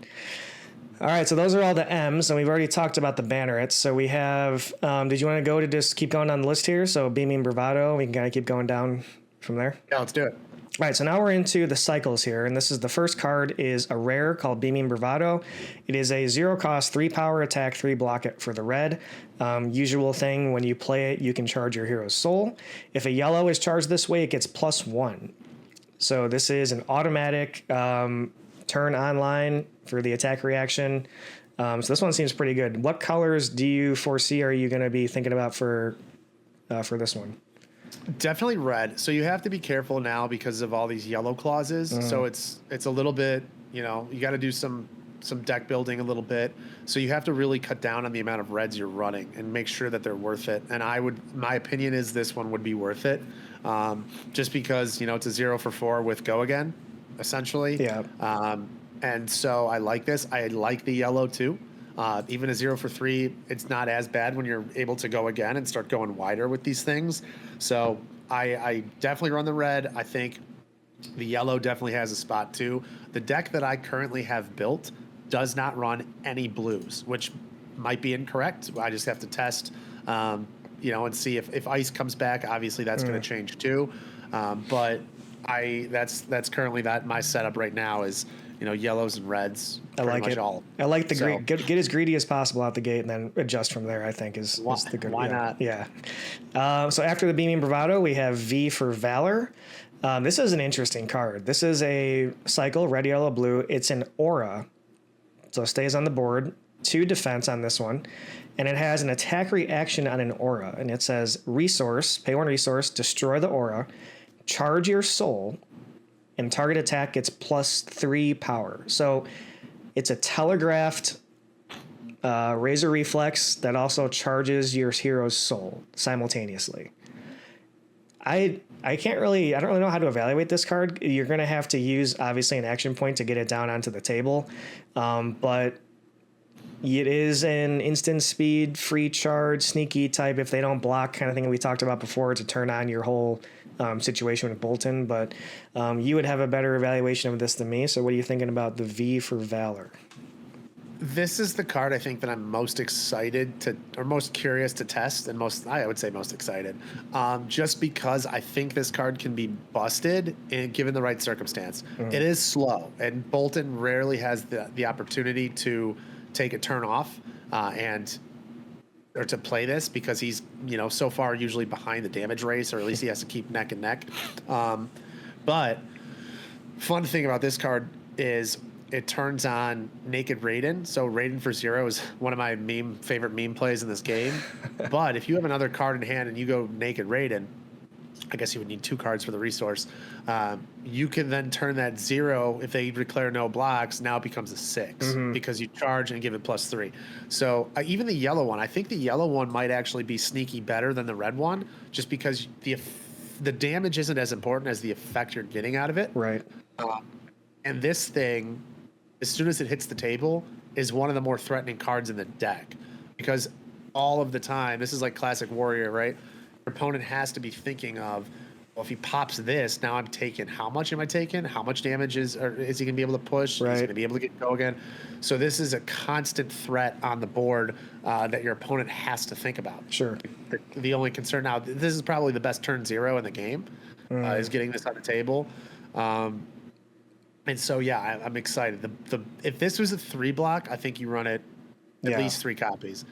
All right, so those are all the M's, and we've already talked about the bannerets. So we have, did you want to go to just keep going on the list here? So Beaming Bravado, we can kind of keep going down from there.
Yeah, let's do it.
All right, so now we're into the cycles here, and this is the first card is a rare called Beaming Bravado. It is a 0-cost, 3-power attack, 3-block it for the red. Usual thing, when you play it, you can charge your hero's soul. If a yellow is charged this way, it gets +1. So this is an automatic turn online for the attack reaction. So this one seems pretty good. What colors do you foresee are you going to be thinking about for this one?
Definitely red. So you have to be careful now because of all these yellow clauses. So it's a little bit, you got to do some deck building a little bit. So you have to really cut down on the amount of reds you're running and make sure that they're worth it. And my opinion is this one would be worth it. Just because, it's a 0 for 4 with go again, essentially.
Yeah.
And so I like this. I like the yellow too. Even a 0 for 3, it's not as bad when you're able to go again and start going wider with these things. So I definitely run the red. I think the yellow definitely has a spot too. The deck that I currently have built does not run any blues, which might be incorrect. I just have to test, and see if ice comes back. Obviously, that's going to change too. But that's currently my setup right now is yellows and reds.
I like it.
All.
I like the green. Get as greedy as possible out the gate and then adjust from there. I think is the good.
Why not?
Yeah. So after the Beaming Bravado, we have V for Valor. This is an interesting card. This is a cycle, red, yellow, blue. It's an aura, so it stays on the board. 2 defense on this one, and it has an attack reaction on an aura, and it says resource, pay 1 resource, destroy the aura, charge your soul, and target attack gets +3 power. So it's a telegraphed razor reflex that also charges your hero's soul simultaneously. I don't really know how to evaluate this card. You're going to have to use obviously an action point to get it down onto the table, but it is an instant speed, free charge, sneaky type if they don't block kind of thing we talked about before to turn on your whole situation with Bolton. But you would have a better evaluation of this than me. So what are you thinking about the V for Valor?
This is the card I think that I'm most excited to, or most curious to test, and I would say most excited, just because I think this card can be busted given the right circumstance. It is slow, and Bolton rarely has the opportunity to take a turn off or to play this because he's so far usually behind the damage race, or at least he has to keep neck and neck. But fun thing about this card is it turns on Naked Raiden. So Raiden for 0 is one of my favorite meme plays in this game. But if you have another card in hand and you go Naked Raiden, I guess you would need 2 cards for the resource. You can then turn that 0, if they declare no blocks, now it becomes a 6 because you charge and give it +3. So even the yellow one, I think the yellow one might actually be sneaky better than the red one, just because the the damage isn't as important as the effect you're getting out of it.
Right.
And this thing, as soon as it hits the table, is one of the more threatening cards in the deck, because all of the time, this is like classic warrior, right? Your opponent has to be thinking of, well, if he pops this, now I'm taking. How much am I taking? How much damage is he going to be able to push?
Right.
Is he going to be able to go again? So this is a constant threat on the board that your opponent has to think about.
Sure.
The only concern now, this is probably the best turn 0 in the game, is getting this on the table. And so, yeah, I'm excited. If this was a 3 block, I think you run it at least 3 copies.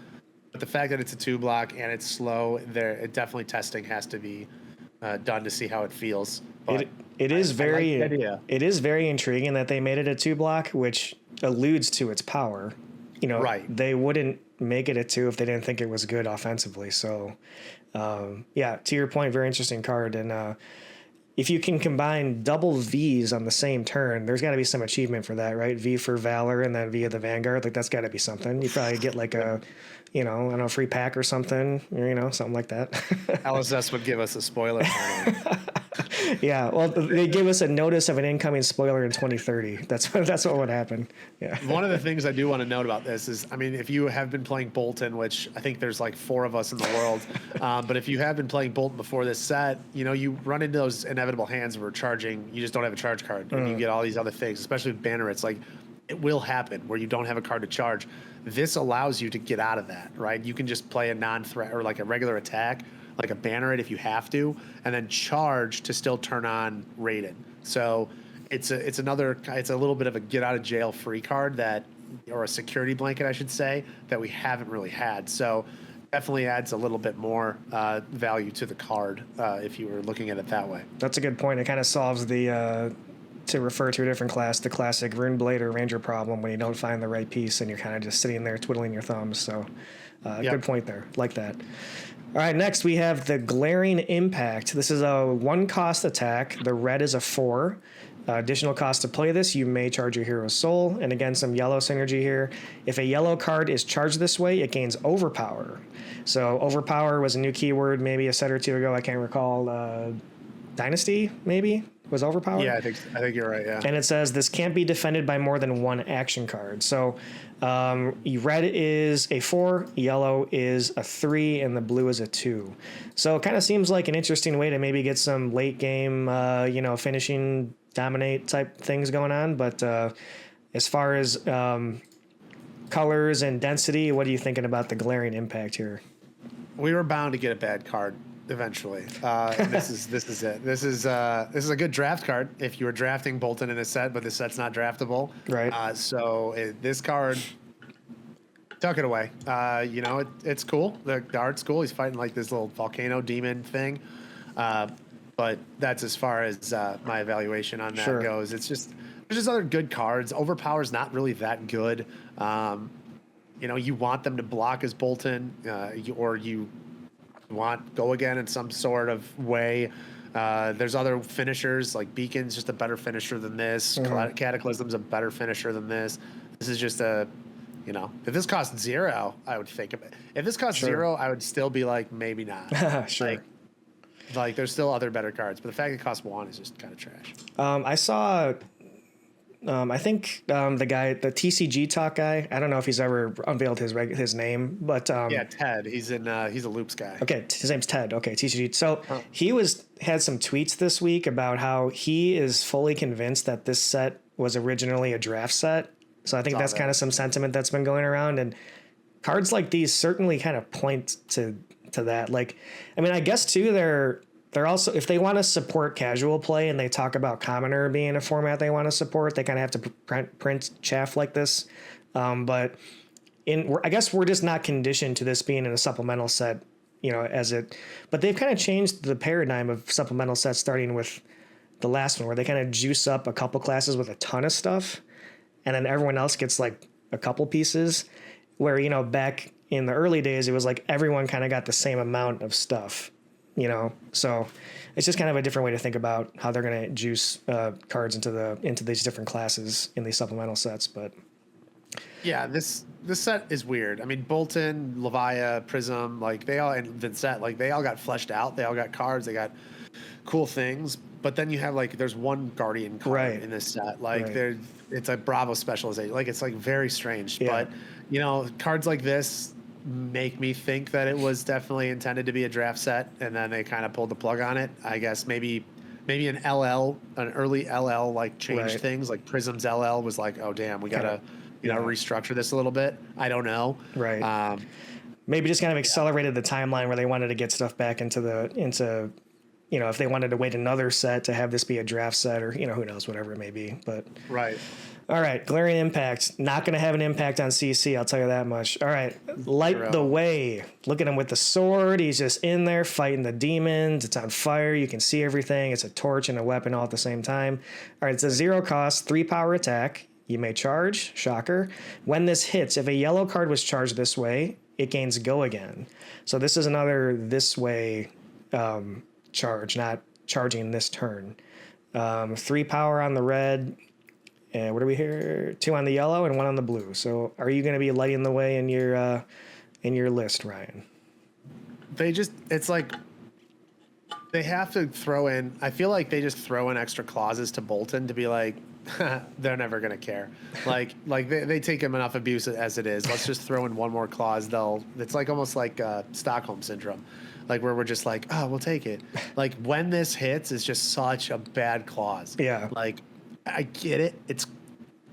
But the fact that it's a 2 block and it's slow, definitely testing has to be done to see how it feels. But
it is very
like the idea.
It is very intriguing that they made it a 2 block, which alludes to its power. You know,
Right.
They wouldn't make it a 2 if they didn't think it was good offensively. So, yeah, to your point, very interesting card. And if you can combine double V's on the same turn, there's got to be some achievement for that, right? V for Valor and then V of the Vanguard. Like, that's got to be something. You probably get like a, I don't know, free pack or something, something like that.
LSS would give us a spoiler.
Yeah, well, they give us a notice of an incoming spoiler in 2030. That's what would happen. Yeah.
One of the things I do want to note about this is, I mean, if you have been playing Bolton, which I think there's like 4 of us in the world, but if you have been playing Bolton before this set, you run into those inevitable hands where you just don't have a charge card, and you get all these other things, especially with Banneret. Like, it will happen where you don't have a card to charge. This allows you to get out of that, right? You can just play a non-threat or like a regular attack, like a Banneret if you have to, and then charge to still turn on Raiden. So it's a little bit of a get out of jail free card or a security blanket, I should say, that we haven't really had. So definitely adds a little bit more value to the card if you were looking at it that way.
That's a good point. It kind of solves the to refer to a different class, the classic Rune Blade or Ranger problem when you don't find the right piece and you're kind of just sitting there twiddling your thumbs. So good point there. Like that. All right, next we have the Glaring Impact. This is a 1-cost attack. The red is a 4. Additional cost to play this, you may charge your hero's soul. And again, some yellow synergy here. If a yellow card is charged this way, it gains overpower. So overpower was a new keyword maybe a set or two ago. I can't recall. Dynasty, maybe, was overpower?
Yeah, I think you're right, yeah.
And it says this can't be defended by more than 1 action card. So red is a 4, yellow is a 3, and the blue is a 2. So it kind of seems like an interesting way to maybe get some late game, finishing dominate type things going on. But as far as colors and density, what are you thinking about the Glaring Impact here?
We were bound to get a bad card eventually. And this is it. This is a good draft card if you were drafting Bolton in a set, but this set's not draftable.
Right.
This card, tuck it away. It's cool. The art's cool. He's fighting like this little volcano demon thing. But that's as far as my evaluation on that goes. There's just other good cards. Overpower's not really that good. You want them to block as Bolton, or you want go again in some sort of way. There's other finishers, like Beacon's just a better finisher than this. Cataclysm's a better finisher than this. This is just if this cost 0, I would think of it. If this cost 0, I would still be like, maybe not.
Sure.
Like there's still other better cards, but the fact it costs 1 is just kind of trash.
I saw I think the guy, the TCG talk guy, I don't know if he's ever unveiled his name, but
yeah, Ted. He's a Loops guy.
Okay, his name's Ted. Okay, TCG. So he had some tweets this week about how he is fully convinced that this set was originally a draft set. So I think that's kind of some sentiment that's been going around, and cards like these certainly kind of point to that. Like, I mean, I guess too they're also, if they want to support casual play and they talk about Commoner being a format they want to support, they kind of have to print chaff like this. But I guess we're just not conditioned to this being in a supplemental set, but they've kind of changed the paradigm of supplemental sets starting with the last one where they kind of juice up a couple classes with a ton of stuff. And then everyone else gets like a couple pieces where, back in the early days, it was like everyone kind of got the same amount of stuff. So it's just kind of a different way to think about how they're going to juice cards into these different classes in these supplemental sets. But
yeah, this this set is weird. I mean, Bolton, Levia, Prism, like they all, and Vincent, like they all got fleshed out. They all got cards. They got cool things. But then you have like, there's one Guardian card in this set. Like it's a Bravo specialization. Like it's like very strange. Yeah. But you know, cards like this make me think that it was definitely intended to be a draft set, and then they kind of pulled the plug on it. I guess maybe an early LL like changed things. Like Prism's LL was like, oh damn, we gotta restructure this a little bit. I don't know.
Right. Maybe just kind of accelerated the timeline where they wanted to get stuff back into if they wanted to wait another set to have this be a draft set, or who knows, whatever it may be. But all right, glaring impact. Not going to have an impact on CC, I'll tell you that much. All right, light the way. Look at him with the sword. He's just in there fighting the demons. It's on fire. You can see everything. It's a torch and a weapon all at the same time. All right, it's a 0 cost, 3 power attack. You may charge. Shocker. When this hits, if a yellow card was charged this way, it gains go again. So this is another this way charge, not charging this turn. 3 power on the red. And what do we hear? 2 on the yellow and 1 on the blue. So are you going to be lighting the way in your list, Ryan?
It's like they have to throw in, I feel like they just throw in extra clauses to Bolton to be like, they're never going to care. Like they take him enough abuse as it is. Let's just throw in one more clause. It's like almost like Stockholm syndrome. Like where we're just like, oh, we'll take it. Like when this hits, it's just such a bad clause.
Yeah.
Like, I get it.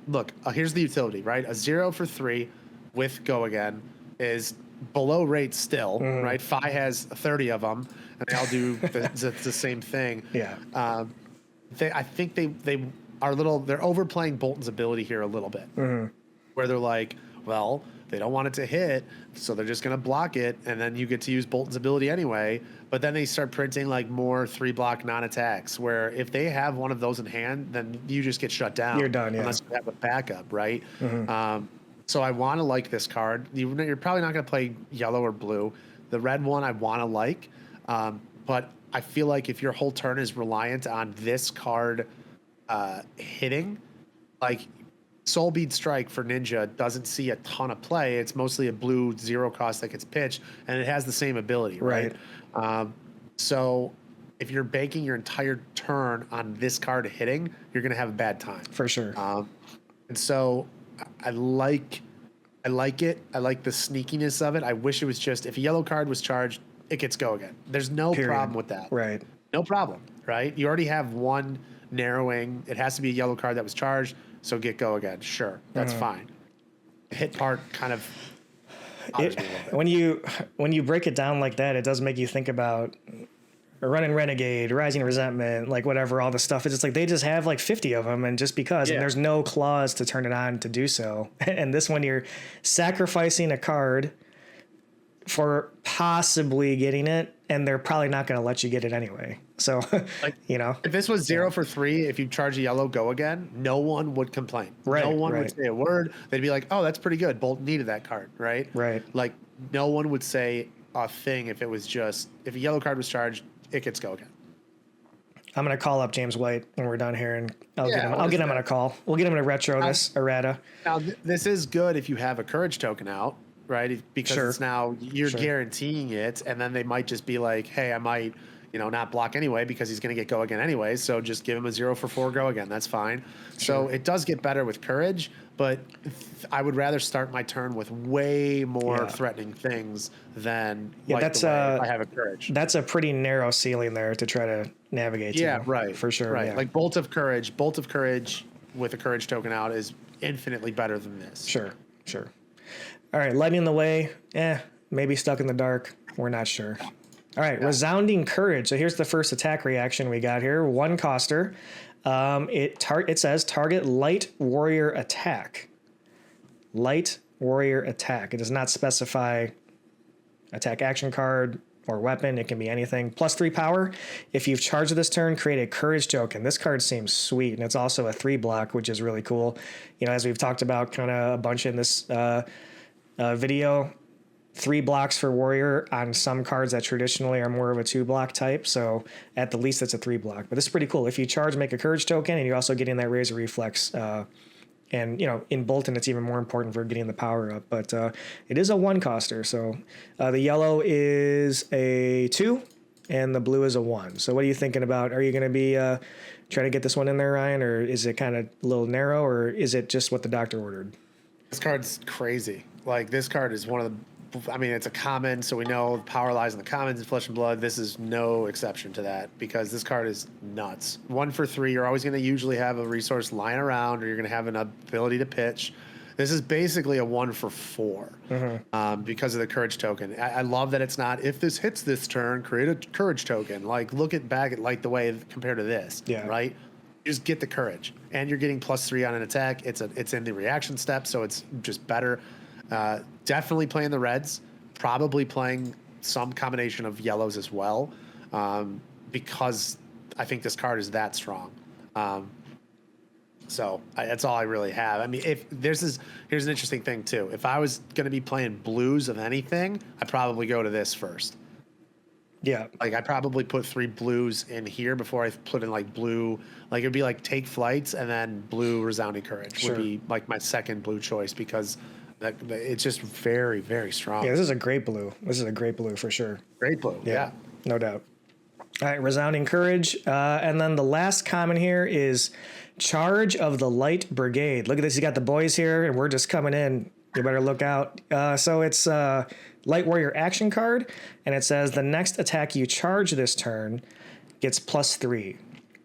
Look, here's the utility, right? A 0 for 3 with go again is below rate still, right? Phi has 30 of them, and they all do the same thing.
Yeah.
I think they are they're overplaying Bolton's ability here a little bit, where they're like, well, they don't want it to hit, so they're just going to block it, and then you get to use Bolton's ability anyway. But then they start printing like more 3-block non-attacks, where if they have one of those in hand, then you just get shut down.
You're done, yeah.
Unless you have a backup, right? So I want to like this card. You're probably not going to play yellow or blue. The red one I want to like, but I feel like if your whole turn is reliant on this card hitting, like Soul Bead Strike for Ninja doesn't see a ton of play. It's mostly a blue 0 cost that gets pitched, and it has the same ability, right? So if you're banking your entire turn on this card hitting, you're going to have a bad time.
For sure.
And so I like it. I like the sneakiness of it. I wish it was just, if a yellow card was charged, it gets go again. There's no problem with that.
Right.
No problem, right? You already have one narrowing. It has to be a yellow card that was charged, so get go again. Sure, that's fine. The hit part kind of
when you break it down like that, it does make you think about Running Renegade, Rising Resentment, like whatever, all the stuff. It's just like they just have like 50 of them, and just because, and there's no clause to turn it on to do so. And this one, you're sacrificing a card for possibly getting it, and they're probably not going to let you get it anyway. So,
like, if this was 0 for 3, if you charge a yellow go again, no one would complain.
Right,
no one would say a word. They'd be like, oh, that's pretty good. Bolton needed that card, right?
Right.
Like, no one would say a thing if it was just, if a yellow card was charged, it gets go again.
I'm going to call up James White when we're done here, and I'll get him on a call. We'll get him to retro this errata.
Now, this is good if you have a courage token out, right? Because it's now you're guaranteeing it, and then they might just be like, hey, I might, not block anyway because he's going to get go again anyway. So just give him a 0 for 4 go again. That's fine. So it does get better with courage, but I would rather start my turn with way more threatening things than if I have a courage.
That's a pretty narrow ceiling there to try to navigate.
Yeah, right.
For sure.
Right.
Yeah.
Like Bolt of Courage with a courage token out is infinitely better than this.
Sure. All right, lighting the way. Maybe stuck in the dark. We're not sure. All right, Resounding Courage. So here's the first attack reaction we got here. 1 coster. It says target light warrior attack. Light warrior attack. It does not specify attack action card or weapon. It can be anything. +3 power. If you've charged this turn, create a courage token. This card seems sweet, and it's also a 3-block, which is really cool. As we've talked about kind of a bunch in this video, 3 blocks for warrior on some cards that traditionally are more of a 2-block type. So at the least, it's a 3-block. But this is pretty cool. If you charge, make a courage token, and you're also getting that razor reflex And, in Bolton, it's even more important for getting the power up. But it is a 1-coster. So the yellow is a 2 and the blue is a 1. So what are you thinking about? Are you going to be trying to get this one in there, Ryan? Or is it kind of a little narrow? Or is it just what the doctor ordered?
This card's crazy. Like, this card is one of the... I mean, it's a common, so we know power lies in the commons in Flesh and Blood. This is no exception to that because this card is nuts. 1 for 3, you're always going to usually have a resource lying around or you're going to have an ability to pitch. This is basically a 1 for 4 because of the courage token. I love that it's not, if this hits this turn, create a courage token. Like, look back at like the way compared to this, right? You just get the courage, and you're getting +3 on an attack. It's in the reaction step, so it's just better. Definitely playing the reds, probably playing some combination of yellows as well, because I think this card is that strong. So that's all I really have. I mean, here's an interesting thing too. If I was going to be playing blues of anything, I'd probably go to this first.
Yeah.
Like, I probably put 3 blues in here before I put in like blue. Like, it'd be like Take Flights and then blue Resounding Courage would be like my second blue choice because it's just very, very strong.
Yeah, this is a great blue. This is a great blue for sure.
Great blue. Yeah.
No doubt. All right, Resounding Courage. And then the last common here is Charge of the Light Brigade. Look at this. You got the boys here, and we're just coming in. You better look out. So it's a Light Warrior action card, and it says the next attack you charge this turn gets +3.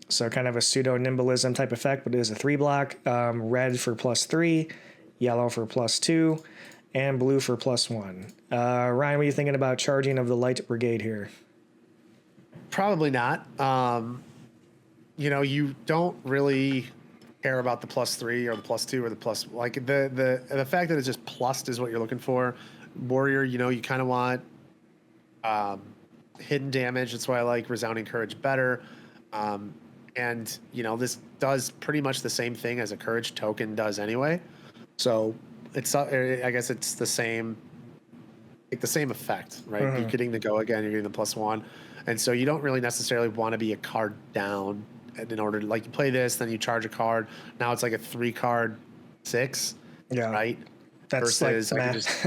So kind of a pseudo nimblism type effect, but it is a 3-block. Red for +3, yellow for +2, and blue for +1. Ryan, what are you thinking about charging of the Light Brigade here?
Probably not. You don't really care about the +3 or the +2 or the plus. Like, the fact that it's just plus is what you're looking for. Warrior, you kind of want hidden damage. That's why I like Resounding Courage better. And this does pretty much the same thing as a courage token does anyway. So I guess it's the same effect, right? You're getting the go again. You're getting the +1, and so you don't really necessarily want to be a card down in order to, like, you play this, then you charge a card. Now it's like a 3-card 6, right?
That's
versus
like
I could just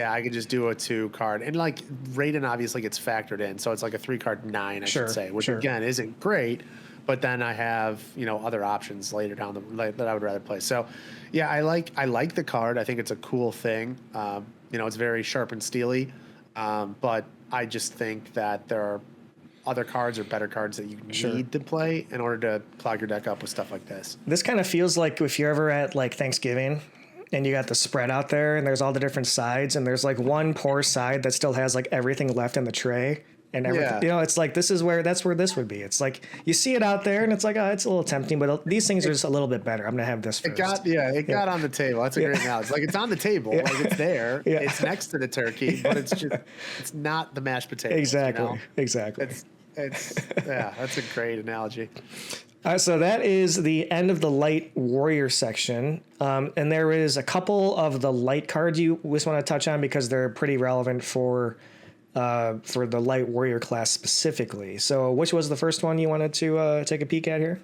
I could just do a 2-card, and like Raiden obviously gets factored in, so it's like a 3-card 9, I should say, which again isn't great. But then I have other options later down that I would rather play. So, yeah, I like the card. I think it's a cool thing. It's very sharp and steely, but I just think that there are other cards or better cards that you need to play in order to clog your deck up with stuff like this.
This kind of feels like if you're ever at like Thanksgiving and you got the spread out there and there's all the different sides and there's like one poor side that still has like everything left in the tray. And everything, it's like that's where this would be. It's like you see it out there, and it's like, it's a little tempting, but these things are just a little bit better. I'm gonna have this first.
It got on the table. That's a great analogy. Like, it's on the table, like it's there. It's next to the turkey, but it's not the mashed potatoes.
Exactly.
It's that's a great analogy.
So that is the end of the Light Warrior section, and there is a couple of the light cards you just want to touch on because they're pretty relevant for the Light Warrior class specifically. So which was the first one you wanted to take a peek at here?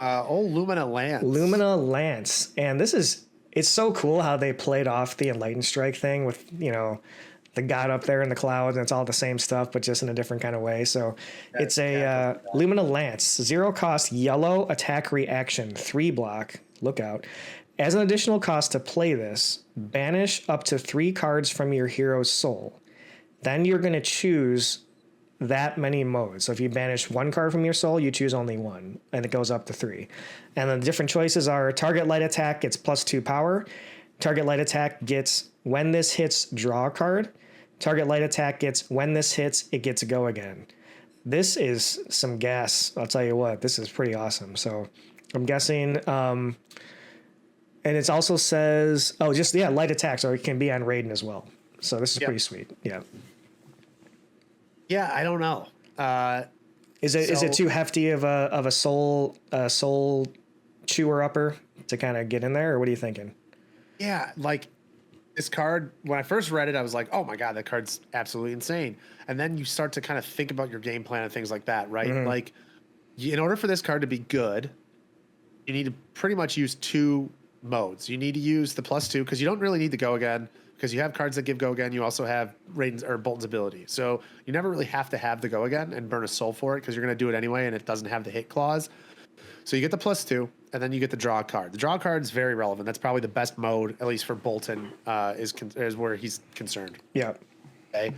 Lumina Lance.
Lumina Lance. And it's so cool how they played off the Enlightened Strike thing with, the god up there in the clouds, and it's all the same stuff, but just in a different kind of way. So it's a Lumina Lance, 0-cost yellow attack reaction, 3-block. Look out. As an additional cost to play this, banish up to 3 cards from your hero's soul. Then you're going to choose that many modes. So if you banish 1 card from your soul, you choose only 1, and it goes up to 3. And then the different choices are target light attack gets +2 power. Target light attack gets, when this hits, draw a card. Target light attack gets, when this hits, it gets go again. This is some gas. I'll tell you what, this is pretty awesome. So I'm guessing, and it also says, light attack, so it can be on Raiden as well. So this is pretty sweet. Yeah.
Yeah, I don't know.
Is it too hefty of a soul chewer upper to kind of get in there, or what are you thinking?
Yeah, like this card, when I first read it, I was like, oh my God, that card's absolutely insane. And then you start to kind of think about your game plan and things like that, right? Mm-hmm. Like, in order for this card to be good, you need to pretty much use 2 modes. You need to use the +2 because you don't really need to go again because you have cards that give go again. You also have Raiden's or Bolton's ability. So you never really have to have the go again and burn a soul for it because you're going to do it anyway and it doesn't have the hit clause. So you get the +2 and then you get the draw card. The draw card is very relevant. That's probably the best mode, at least for Bolton, is where he's concerned.
Yeah.
Okay.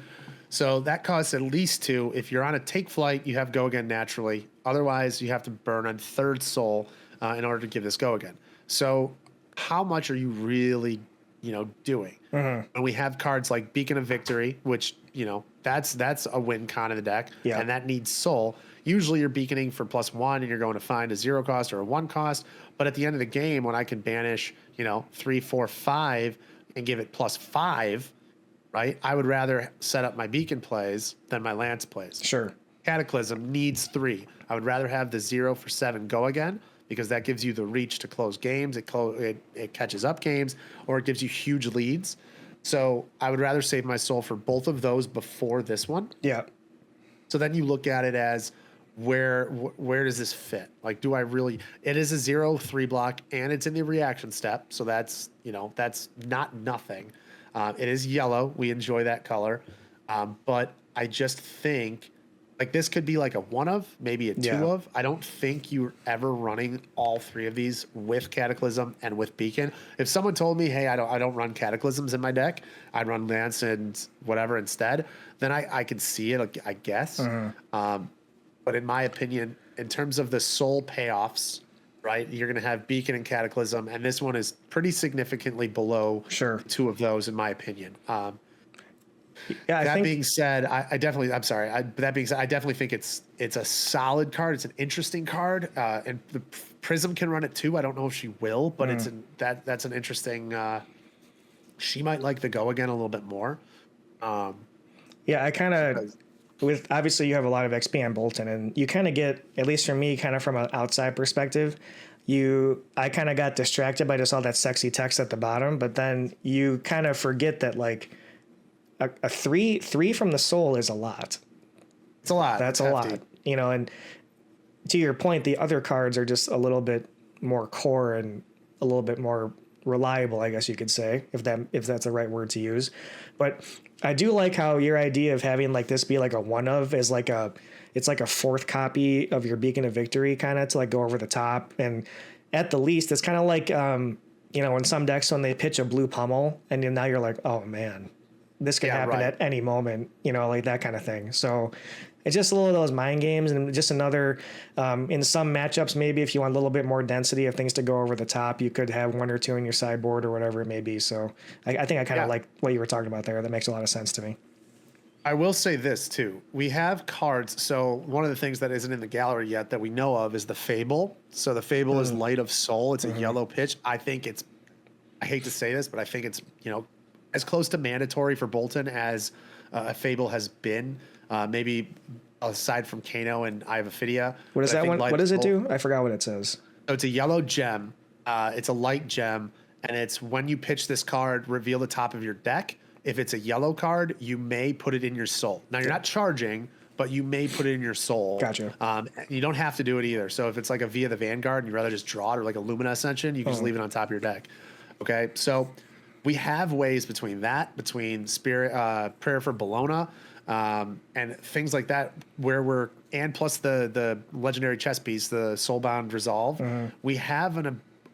So that costs at least 2. If you're on a take flight, you have go again naturally. Otherwise, you have to burn on 3rd soul in order to give this go again. So how much are you really, doing?
Mm-hmm.
And we have cards like Beacon of Victory, which, that's a win con in the deck, and that needs soul. Usually you're beaconing for +1 and you're going to find a 0 cost or a 1 cost. But at the end of the game, when I can banish, 3, 4, 5 and give it +5, right? I would rather set up my beacon plays than my lance plays.
Sure.
Cataclysm needs 3. I would rather have the 0 for 7 go again because that gives you the reach to close games. It catches up games, or it gives you huge leads. So I would rather save my soul for both of those before this one.
Yeah.
So then you look at it as where does this fit? Like, do I really? It is a 0/3 block, and it's in the reaction step, so that's that's not nothing. It is yellow. We enjoy that color, but I just think like this could be like a 1 of, maybe a 2 of. I don't think you're ever running all 3 of these with Cataclysm and with Beacon. If someone told me, hey, I don't run Cataclysms in my deck, I'd run Lance and whatever instead, then I could see it, I guess. But in my opinion, in terms of the soul payoffs, right, you're going to have Beacon and Cataclysm, and this one is pretty significantly below 2 of those, in my opinion. That being said, I definitely think it's a solid card. It's an interesting card, and the Prism can run it too. I don't know if she will, but that's an interesting. She might like the go again a little bit more.
I kind of. With obviously you have a lot of XP on Bolton, and you kind of get, at least for me, kind of from an outside perspective, I kind of got distracted by just all that sexy text at the bottom, but then you kind of forget that like a three from the soul is a lot.
It's a lot.
That's a lot, and to your point, the other cards are just a little bit more core and a little bit more reliable, I guess you could say, if that's the right word to use. But I do like how your idea of having like this be like a 1 of is like it's like a 4th copy of your Beacon of Victory, kind of to like go over the top. And at the least, it's kind of like, in some decks when they pitch a blue pummel and now you're like, oh man, this could happen at any moment, like that kind of thing. So it's just a little of those mind games, and just another, in some matchups, maybe if you want a little bit more density of things to go over the top, you could have 1 or 2 in your sideboard or whatever it may be. So I think I kind of like what you were talking about there. That makes a lot of sense to me.
I will say this too. We have cards. So one of the things that isn't in the gallery yet that we know of is the Fable. So the Fable is Light of Soul. It's a yellow pitch. I hate to say this, but I think it's, as close to mandatory for Bolton as a Fable has been. Maybe aside from Kano and I have Ophidia.
What is that one? What does it do? I forgot what it says.
So it's a yellow gem. It's a light gem, and it's when you pitch this card, reveal the top of your deck. If it's a yellow card, you may put it in your soul. Now, you're not charging, but you may put it in your soul.
Gotcha.
You don't have to do it either. So if it's like a Via the Vanguard and you'd rather just draw it, or like a Lumina Ascension, you can just leave it on top of your deck. Okay, so we have ways between Spirit, Prayer for Bologna, and things like that, where and plus the legendary chess piece, the Soulbound Resolve, we have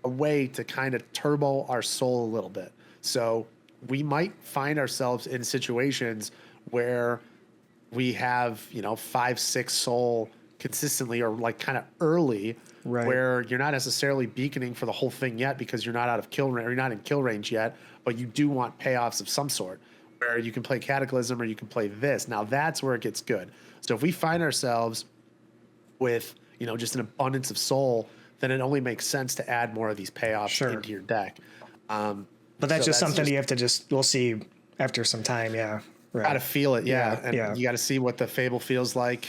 a way to kind of turbo our soul a little bit. So we might find ourselves in situations where we have 5, 6 soul consistently, or like kind of early, where you're not necessarily beaconing for the whole thing yet because you're not out of kill range, or you're not in kill range yet, but you do want payoffs of some sort, where you can play Cataclysm or you can play this. Now that's where it gets good. So if we find ourselves with, just an abundance of soul, then it only makes sense to add more of these payoffs into your deck.
But that's just something you have to we'll see after some time. Yeah.
Right. Got to feel it. Yeah. You got to see what the Fable feels like.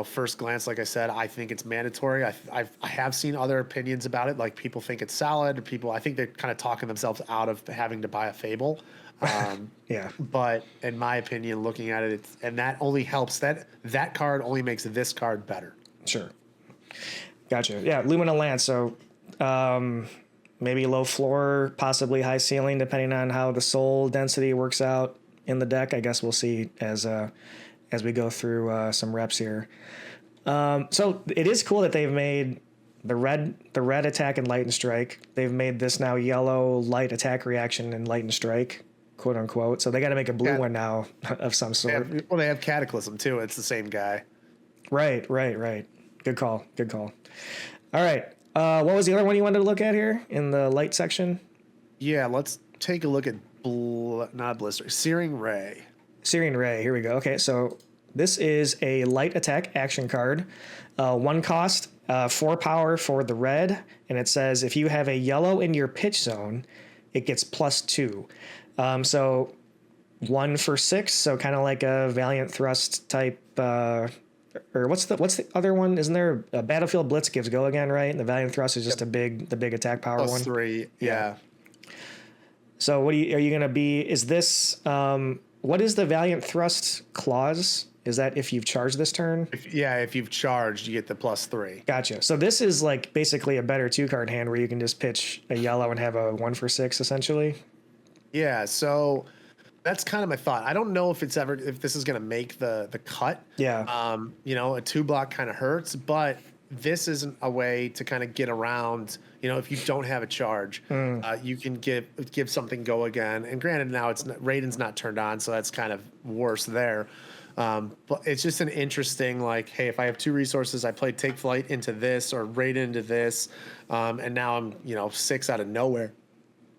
First glance, like I said, I think it's mandatory. I have seen other opinions about it. Like people think it's solid, I think they're kind of talking themselves out of having to buy a Fable. But in my opinion, looking at it, and that only helps that card only makes this card better.
Sure. Gotcha. Yeah. Lumina Lance. So, maybe low floor, possibly high ceiling, depending on how the soul density works out in the deck. I guess we'll see as we go through some reps here. So it is cool that they've made the red attack and light and strike. They've made this now yellow light attack reaction and light and strike, quote unquote. So they got to make a blue one now of some sort.
Well, they have Cataclysm too. It's the same guy.
Right. Good call. All right. What was the other one you wanted to look at here in the light section?
Yeah, let's take a look at not Blister, Searing Ray.
Searing Ray. Here we go. Okay, so this is a light attack action card. 1 cost, 4 power for the red, and it says if you have a yellow in your pitch zone, it gets +2. So 1 for 6, so kind of like a Valiant Thrust type. Or what's the other one? Isn't there a Battlefield Blitz gives go again, right? And the Valiant Thrust is just the big attack power one.
+3, yeah.
So what are you going to be? Is this what is the Valiant Thrust clause? Is that if you've charged this turn?
If you've charged, you get the +3.
Gotcha. So this is like basically a better 2-card hand where you can just pitch a yellow and have a 1 for 6 essentially.
Yeah. So that's kind of my thought. I don't know if this is going to make the cut.
Yeah.
A 2-block kind of hurts, but this isn't a way to kind of get around. If you don't have a charge, you can give something go again. And granted, now Raiden's not turned on, so that's kind of worse there. But it's just an interesting, like, hey, if I have 2 resources, I play Take Flight into this or Raiden into this, and now I'm 6 out of nowhere.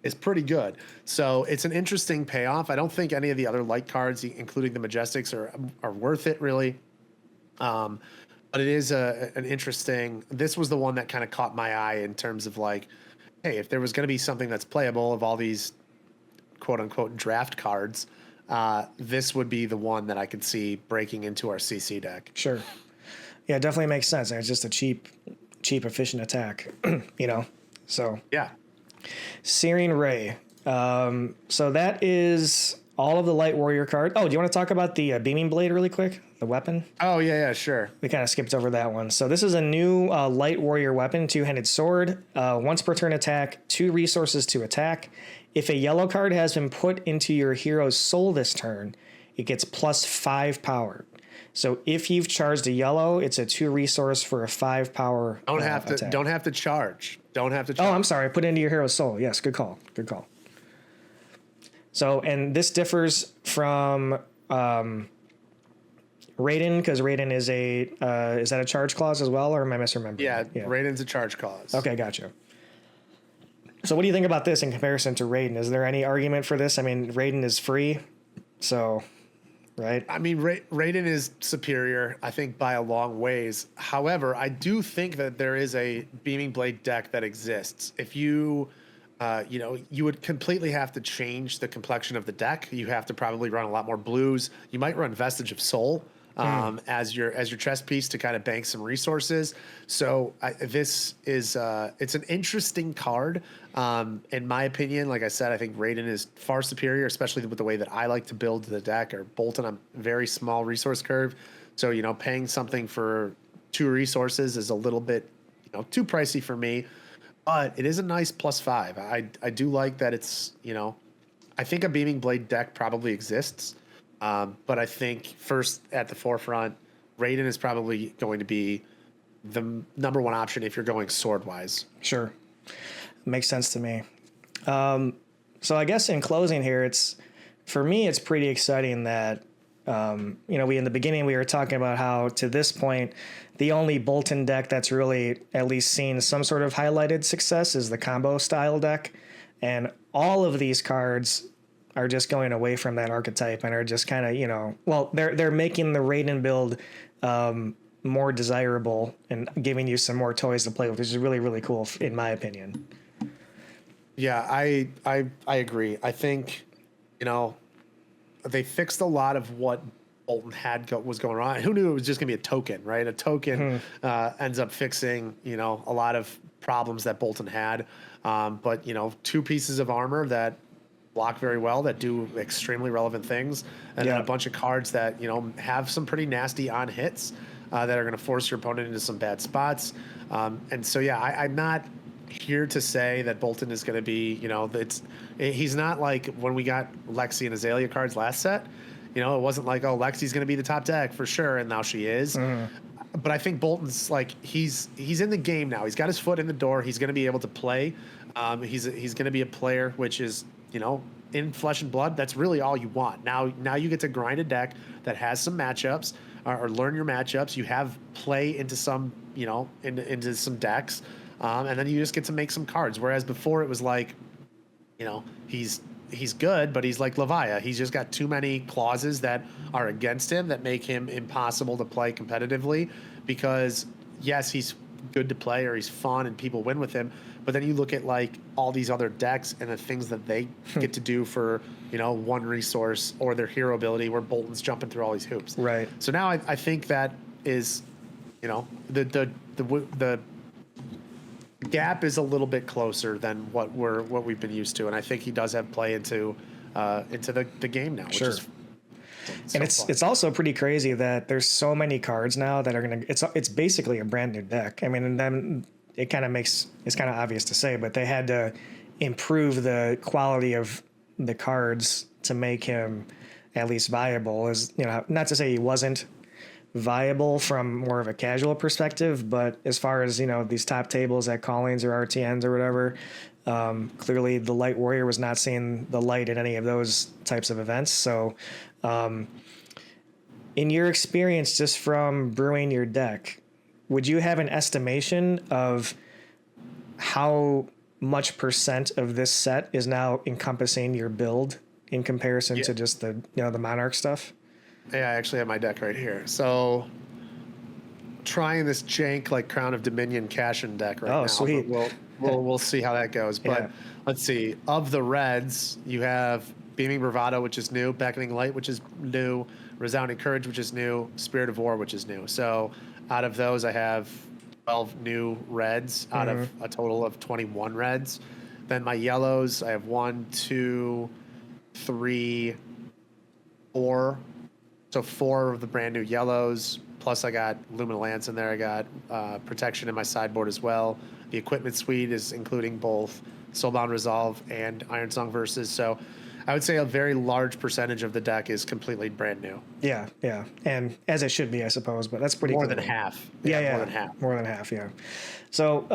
It's pretty good. So it's an interesting payoff. I don't think any of the other light cards, including the Majestics, are worth it really. But it is an interesting. This was the one that kind of caught my eye in terms of like, hey, if there was going to be something that's playable of all these quote unquote draft cards, this would be the one that I could see breaking into our CC deck.
Sure. Yeah, it definitely makes sense. And it's just a cheap, efficient attack, So
yeah.
Searing Ray. So that is all of the Light Warrior card. Oh, do you want to talk about the Beaming Blade really quick? The weapon?
Oh, yeah, sure.
We kind of skipped over that one. So this is a new Light Warrior weapon, 2-handed sword. Once per turn attack, 2 resources to attack. If a yellow card has been put into your hero's soul this turn, it gets +5 power. So if you've charged a yellow, it's a 2 resource for a 5 power.
Don't have to charge.
Oh, I'm sorry. Put it into your hero's soul. Yes, good call. So, and this differs from Raiden, because Raiden is is that a charge clause as well, or am I misremembering?
Yeah, Raiden's a charge clause.
Okay, gotcha. So what do you think about this in comparison to Raiden? Is there any argument for this? I mean, Raiden is free, so, right?
I mean, Raiden is superior, I think, by a long ways. However, I do think that there is a Beaming Blade deck that exists. If you would completely have to change the complexion of the deck. You have to probably run a lot more blues. You might run Vestige of Soul as your chess piece to kind of bank some resources. So this is it's an interesting card. In my opinion, like I said, I think Raiden is far superior, especially with the way that I like to build the deck. Or Bolton, I'm very small resource curve, so paying something for 2 resources is a little bit too pricey for me. But it is a nice +5. I do like that it's, I think a Beaming Blade deck probably exists. But I think first at the forefront, Raiden is probably going to be the number 1 option if you're going sword-wise.
Sure. Makes sense to me. So I guess in closing here, for me, it's pretty exciting that, in the beginning, we were talking about how to this point, the only Bolton deck that's really at least seen some sort of highlighted success is the combo style deck. And all of these cards are just going away from that archetype and are just kind of, they're making the Raiden build more desirable and giving you some more toys to play with, which is really, really cool, in my opinion.
Yeah, I agree. I think, they fixed a lot of what Bolton was going on. Who knew it was just going to be a token, right? A token ends up fixing, a lot of problems that Bolton had. But 2 pieces of armor that block very well, that do extremely relevant things, and then a bunch of cards that, have some pretty nasty on hits that are going to force your opponent into some bad spots. And so, I'm not here to say that Bolton is going to be, he's not like when we got Lexi and Azalea cards last set. It wasn't like, oh, Lexi's going to be the top deck for sure, and now she is. But I think Bolton's like he's in the game now. He's got his foot in the door. He's going to be able to play. He's going to be a player, which is in flesh and blood. That's really all you want. Now you get to grind a deck that has some matchups or learn your matchups. You have play into some into some decks, and then you just get to make some cards. Whereas before it was like, he's good, but he's like Levia. He's just got too many clauses that are against him that make him impossible to play competitively because, yes, he's good to play or he's fun and people win with him. But then you look at like all these other decks and the things that they get to do for, one resource or their hero ability where Bolton's jumping through all these hoops.
Right.
So now I think that is, the gap is a little bit closer than what we've been used to, and I think he does have play into the game now, which is
and it's also pretty crazy that there's so many cards now that are gonna. It's basically a brand new deck. I mean, and then it's kind of obvious to say, but they had to improve the quality of the cards to make him at least viable. As not to say he wasn't viable from more of a casual perspective, but as far as these top tables at callings or RTNs or whatever, clearly the Light Warrior was not seeing the light in any of those types of events. So in your experience just from brewing your deck, would you have an estimation of how much percent of this set is now encompassing your build in comparison to just the the Monarch stuff?
Yeah, I actually have my deck right here. So trying this jank like Crown of Dominion cash-in deck right now.
Oh, sweet.
We'll see how that goes. But let's see. Of the reds, you have Beaming Bravado, which is new, Beckoning Light, which is new, Resounding Courage, which is new, Spirit of War, which is new. So out of those, I have 12 new reds out of a total of 21 reds. Then my yellows, I have 1, 2, 3, 4. So 4 of the brand new yellows. Plus I got Lumina Lance in there. I got protection in my sideboard as well. The equipment suite is including both Soulbound Resolve and Iron Song Versus. So I would say a very large percentage of the deck is completely brand new.
Yeah. And as it should be, I suppose, but that's pretty
more
cool.
than half.
Yeah. More than half, yeah. So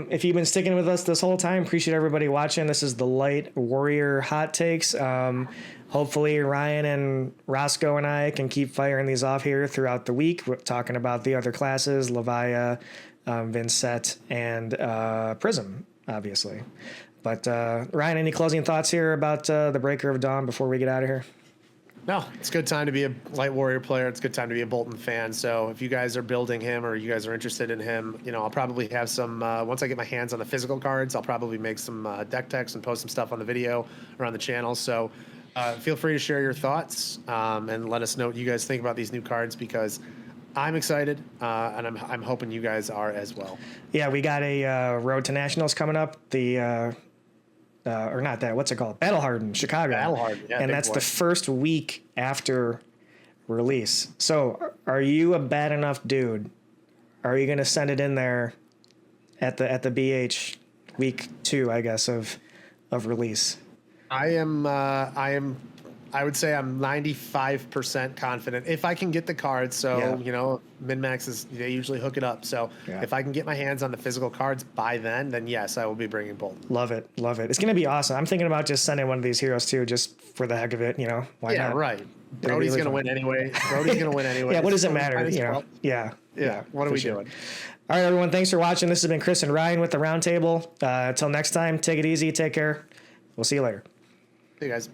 if you've been sticking with us this whole time, appreciate everybody watching. This is the Light Warrior Hot Takes. Hopefully Ryan and Roscoe and I can keep firing these off here throughout the week. We're talking about the other classes, Levia, Vincent, and Prism, obviously. But Ryan, any closing thoughts here about the Breaker of Dawn before we get out of here?
No, it's a good time to be a Light Warrior player. It's a good time to be a Bolton fan. So if you guys are building him or you guys are interested in him, I'll probably have some, once I get my hands on the physical cards, I'll probably make some deck techs and post some stuff on the video or on the channel. So feel free to share your thoughts and let us know what you guys think about these new cards because I'm excited and I'm hoping you guys are as well.
Yeah, we got a Road to Nationals coming up. The or not that, what's it called? Battle Hardened, Chicago.
Battle Hardened, yeah.
And that's the first week after release. So are you a bad enough dude? Are you going to send it in there at the BH week 2, I guess, of release?
I would say I'm 95% confident if I can get the cards. So, min-max they usually hook it up. So if I can get my hands on the physical cards by then yes, I will be bringing Bolton.
Love it. It's going to be awesome. I'm thinking about just sending one of these heroes too, just for the heck of it. Why not?
Right. Brody's going to win anyway.
Yeah. What does it matter? Yeah.
What are we doing?
All right, everyone. Thanks for watching. This has been Chris and Ryan with the Roundtable. Until next time, take it easy. Take care. We'll see you later.
See you guys.